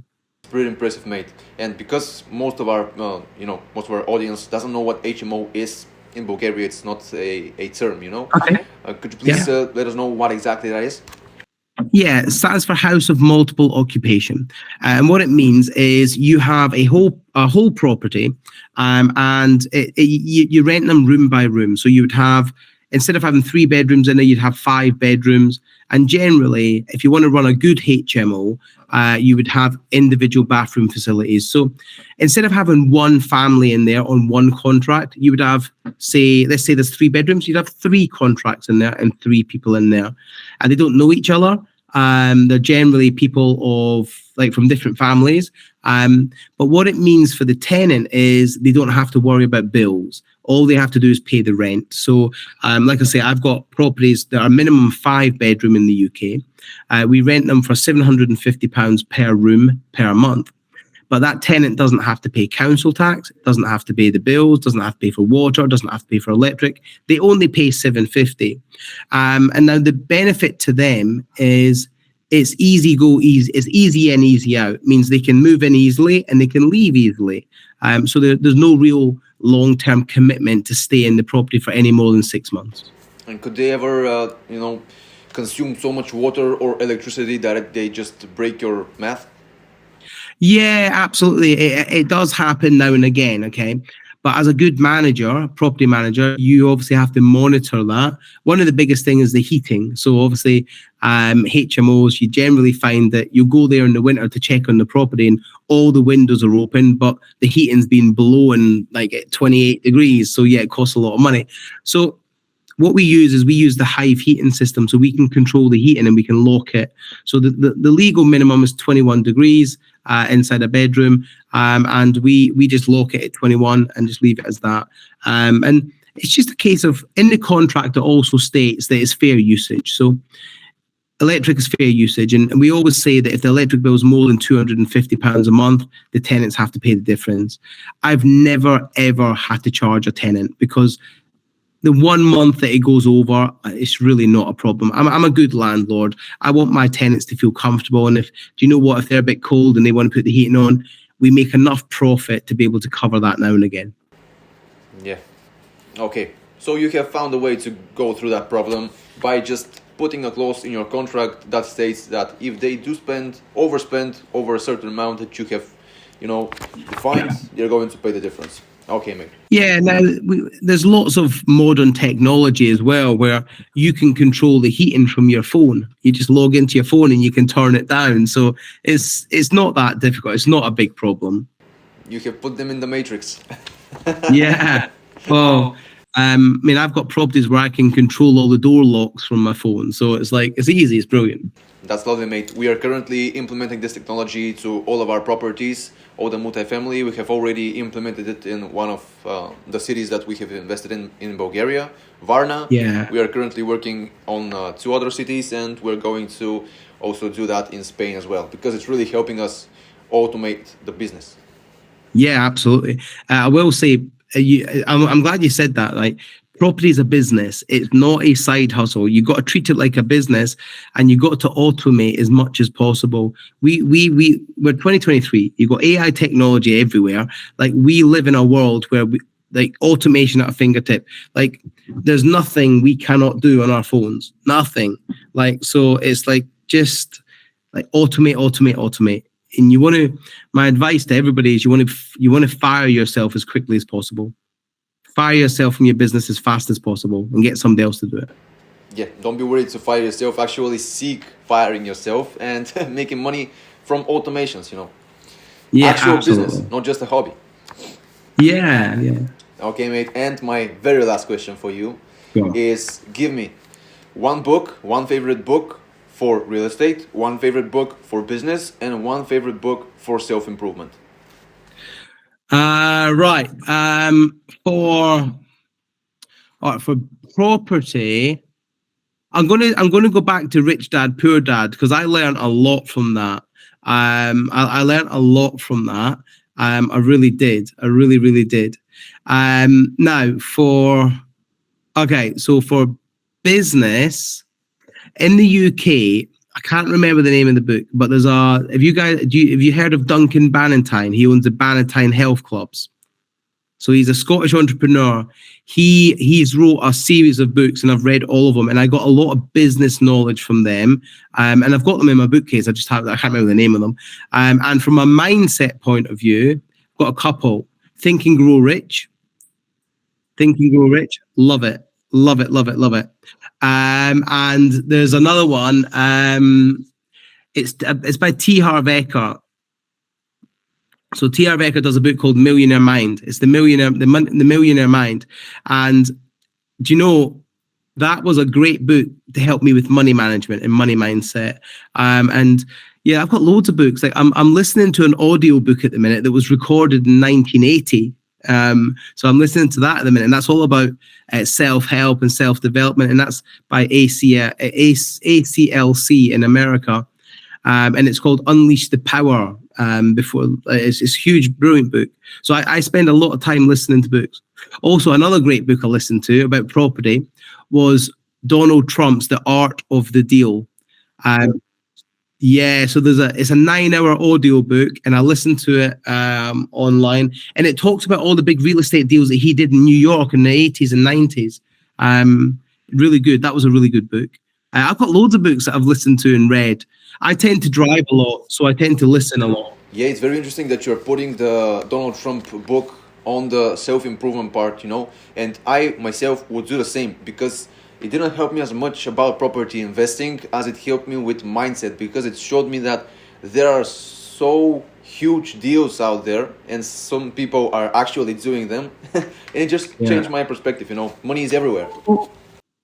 Pretty impressive, mate. And because most of our audience doesn't know what HMO is in Bulgaria, it's not a term, Okay. Could you please let us know what exactly that is? Yeah, it stands for House of Multiple Occupation, and what it means is you have a whole property, and you rent them room by room. So you would have, instead of having 3 bedrooms in there, you'd have 5 bedrooms. And generally, if you want to run a good HMO, you would have individual bathroom facilities. So instead of having one family in there on one contract, you would have, let's say there's 3 bedrooms, you'd have 3 contracts in there and 3 people in there. And they don't know each other. They're generally people from different families. But what it means for the tenant is they don't have to worry about bills. All they have to do is pay the rent. So, like I say, I've got properties that are minimum 5 bedroom in the UK. We rent them for £750 per room per month. But that tenant doesn't have to pay council tax, doesn't have to pay the bills, doesn't have to pay for water, doesn't have to pay for electric. They only pay £750. And now the benefit to them is it's easy in, easy out. It means they can move in easily and they can leave easily. So there's no real long-term commitment to stay in the property for any more than 6 months. And could they ever, consume so much water or electricity that they just break your math? Yeah, absolutely. It does happen now and again, okay? But as a good manager, property manager, you obviously have to monitor that. One of the biggest things is the heating. So obviously, HMOs, you generally find that you go there in the winter to check on the property and all the windows are open, but the heating's been blowing like at 28 degrees. So yeah, it costs a lot of money. So what we use is the Hive heating system, so we can control the heating and we can lock it. So the legal minimum is 21 degrees inside a bedroom, and we just lock it at 21 and just leave it as that. And it's just a case of, in the contract, it also states that it's fair usage. So electric is fair usage, and we always say that if the electric bill is more than £250 a month, the tenants have to pay the difference. I've never ever had to charge a tenant, because the 1 month that it goes over, it's really not a problem. I'm a good landlord. I want my tenants to feel comfortable. And if they're a bit cold and they want to put the heating on, we make enough profit to be able to cover that now and again. Yeah. Okay. So you have found a way to go through that problem by just putting a clause in your contract that states that if they do overspend over a certain amount that you have, defined, they're going to pay the difference. Okay, mate. Yeah, now there's lots of modern technology as well where you can control the heating from your phone. You just log into your phone and you can turn it down. So it's not that difficult. It's not a big problem. You have put them in the matrix. Yeah. Well, I've got properties where I can control all the door locks from my phone. So it's easy. It's brilliant. That's lovely, mate. We are currently implementing this technology to all of our properties, all the multifamily. We have already implemented it in one of the cities that we have invested in Bulgaria, Varna. Yeah. We are currently working on 2 other cities, and we're going to also do that in Spain as well, because it's really helping us automate the business. Yeah, absolutely. I will say, I'm glad you said that. property is a business. It's not a side hustle. You got to treat it like a business, and you got to automate as much as possible. We're 2023. You got AI technology everywhere. Like, we live in a world where like automation at a fingertip. Like, there's nothing we cannot do on our phones. Nothing. Like, so it's like, just like automate. And my advice to everybody is you want to fire yourself as quickly as possible. Fire yourself from your business as fast as possible and get somebody else to do it. Yeah, don't be worried to fire yourself. Actually seek firing yourself and making money from automations, Yeah, actual absolutely. business, not just a hobby. Yeah. Okay, mate. And my very last question for you is, give me one favorite book for real estate, one favorite book for business, and one favorite book for self-improvement. Right. For property, I'm gonna go back to Rich Dad Poor Dad, because I learned a lot from that. I learned a lot from that. I really did. I really did. Now so for business in the UK, I can't remember the name of the book, but there's have you heard of Duncan Bannatyne? He owns the Bannatyne Health Clubs. So he's a Scottish entrepreneur. He's wrote a series of books, and I've read all of them, and I got a lot of business knowledge from them. And I've got them in my bookcase. I can't remember the name of them. And from a mindset point of view, I've got a couple. Think and Grow Rich. Love it. And there's another one. It's by T. Harv Eker. So T. Harv Eker does a book called Millionaire Mind. It's the Millionaire Mind. And do you know, that was a great book to help me with money management and money mindset. And yeah, I've got loads of books. Like, I'm listening to an audio book at the minute that was recorded in 1980. So I'm listening to that at the minute, and that's all about self-help and self-development, and that's by ACLC in America, and it's called Unleash the Power. It's a huge, brilliant book. So I spend a lot of time listening to books. Also, another great book I listened to about property was Donald Trump's The Art of the Deal. Yeah, so it's a 9-hour audio book, and I listened to it online, and it talks about all the big real estate deals that he did in New York in the 80s and 90s. Really good. That was a really good book. I've got loads of books that I've listened to and read. I tend to drive a lot, so I tend to listen a lot. Yeah, it's very interesting that you're putting the Donald Trump book on the self-improvement part, and I myself would do the same, because it didn't help me as much about property investing as it helped me with mindset, because it showed me that there are so huge deals out there and some people are actually doing them. And it just changed my perspective. Money is everywhere.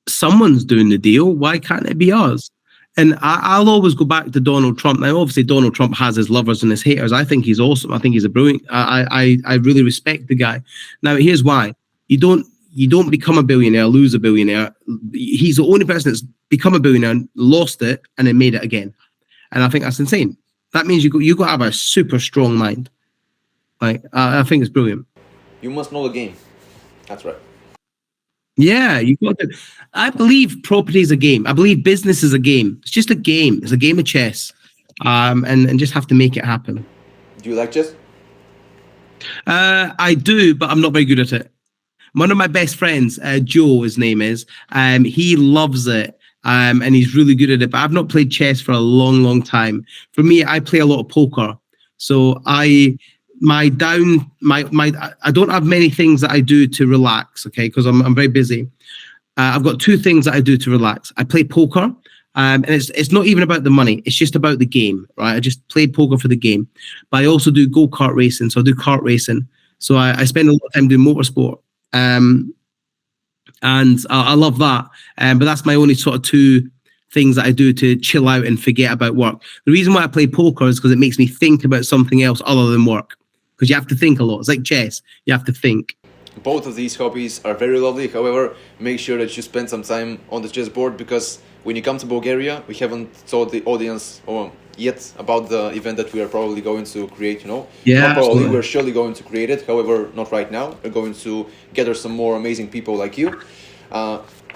Someone's doing the deal. Why can't it be us? And I'll always go back to Donald Trump. Now, obviously, Donald Trump has his lovers and his haters. I think he's awesome. I think he's a brilliant. I really respect the guy. Now, here's why. You don't become a billionaire, lose a billionaire. He's the only person that's become a billionaire, lost it, and then made it again. And I think that's insane. That means you got to have a super strong mind. Like, I think it's brilliant. You must know the game. That's right. Yeah, you got to. I believe property is a game. I believe business is a game. It's just a game. It's a game of chess, and just have to make it happen. Do you like chess? I do, but I'm not very good at it. One of my best friends, Joe, his name is, he loves it, and he's really good at it. But I've not played chess for a long time. For me, I play a lot of poker. So I don't have many things that I do to relax, okay, because I'm very busy. I've got 2 things that I do to relax. I play poker, and it's not even about the money. It's just about the game, right? I just play poker for the game. But I also do go-kart racing, so I do kart racing. So I spend a lot of time doing motorsport, and I love that. But that's my only sort of 2 things that I do to chill out and forget about work. The reason why I play poker is because it makes me think about something else other than work. Because you have to think a lot. It's like chess. You have to think. Both of these hobbies are very lovely. However, make sure that you spend some time on the chessboard, because when you come to Bulgaria, we haven't told the audience yet about the event that we are probably going to create, Yeah, not probably, absolutely. we're surely going to create it. However, not right now. We're going to gather some more amazing people like you.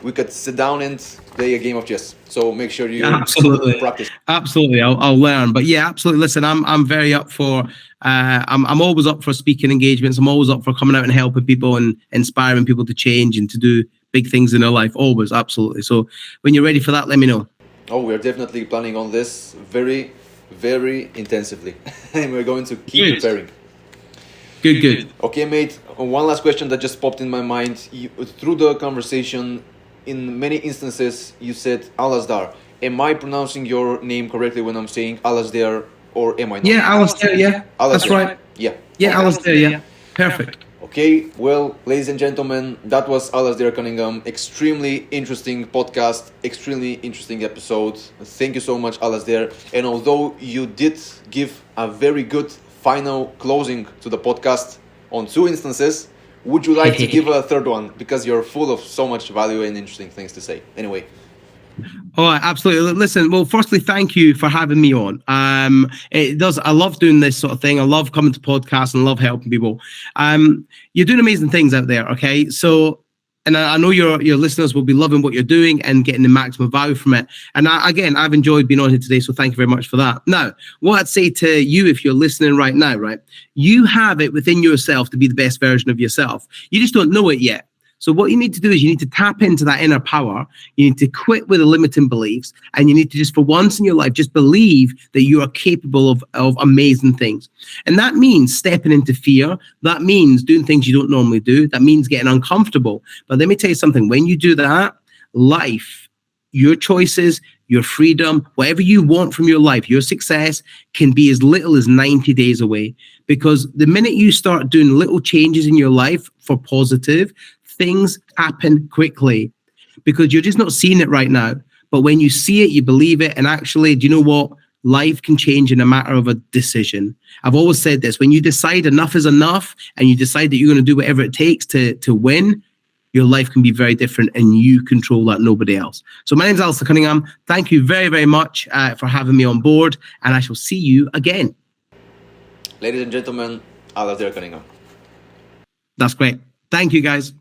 we could sit down and play a game of chess. So make sure you practice. Absolutely, I'll learn. But yeah, absolutely. Listen, I'm very up for. I'm always up for speaking engagements. I'm always up for coming out and helping people and inspiring people to change and to do big things in their life. Always, absolutely. So when you're ready for that, let me know. Oh, we're definitely planning on this very, very intensively, and we're going to keep preparing. Good. Okay, mate. One last question that just popped in my mind. Through the conversation, in many instances, you said Alasdair. Am I pronouncing your name correctly when I'm saying Alasdair, or am I not? Yeah, Alasdair, yeah. Alasdair. That's right. Yeah. Yeah, Alasdair, yeah. Perfect. Okay, well, ladies and gentlemen, that was Alasdair Cunningham. Extremely interesting podcast, extremely interesting episode. Thank you so much, Alasdair. And although you did give a very good final closing to the podcast on 2 instances, would you like to give a third one? Because you're full of so much value and interesting things to say. Anyway. Oh, absolutely. Listen, well, firstly, thank you for having me on. I love doing this sort of thing. I love coming to podcasts and love helping people. You're doing amazing things out there, okay? So, and I know your listeners will be loving what you're doing and getting the maximum value from it. And I've enjoyed being on here today, so thank you very much for that. Now, what I'd say to you, if you're listening right now, right, you have it within yourself to be the best version of yourself. You just don't know it yet. So what you need to do is you need to tap into that inner power. You need to quit with the limiting beliefs, and you need to just, for once in your life, just believe that you are capable of amazing things. And that means stepping into fear. That means doing things you don't normally do. That means getting uncomfortable. But let me tell you something. When you do that, life, your choices, your freedom, whatever you want from your life, your success can be as little as 90 days away. Because the minute you start doing little changes in your life for positive, things happen quickly because you're just not seeing it right now. But when you see it, you believe it. And actually, do you know what? Life can change in a matter of a decision. I've always said this. When you decide enough is enough and you decide that you're going to do whatever it takes to win, your life can be very different and you control that, nobody else. So my name is Alasdair Cunningham. Thank you very, very much for having me on board, and I shall see you again. Ladies and gentlemen, Alasdair Cunningham. That's great. Thank you, guys.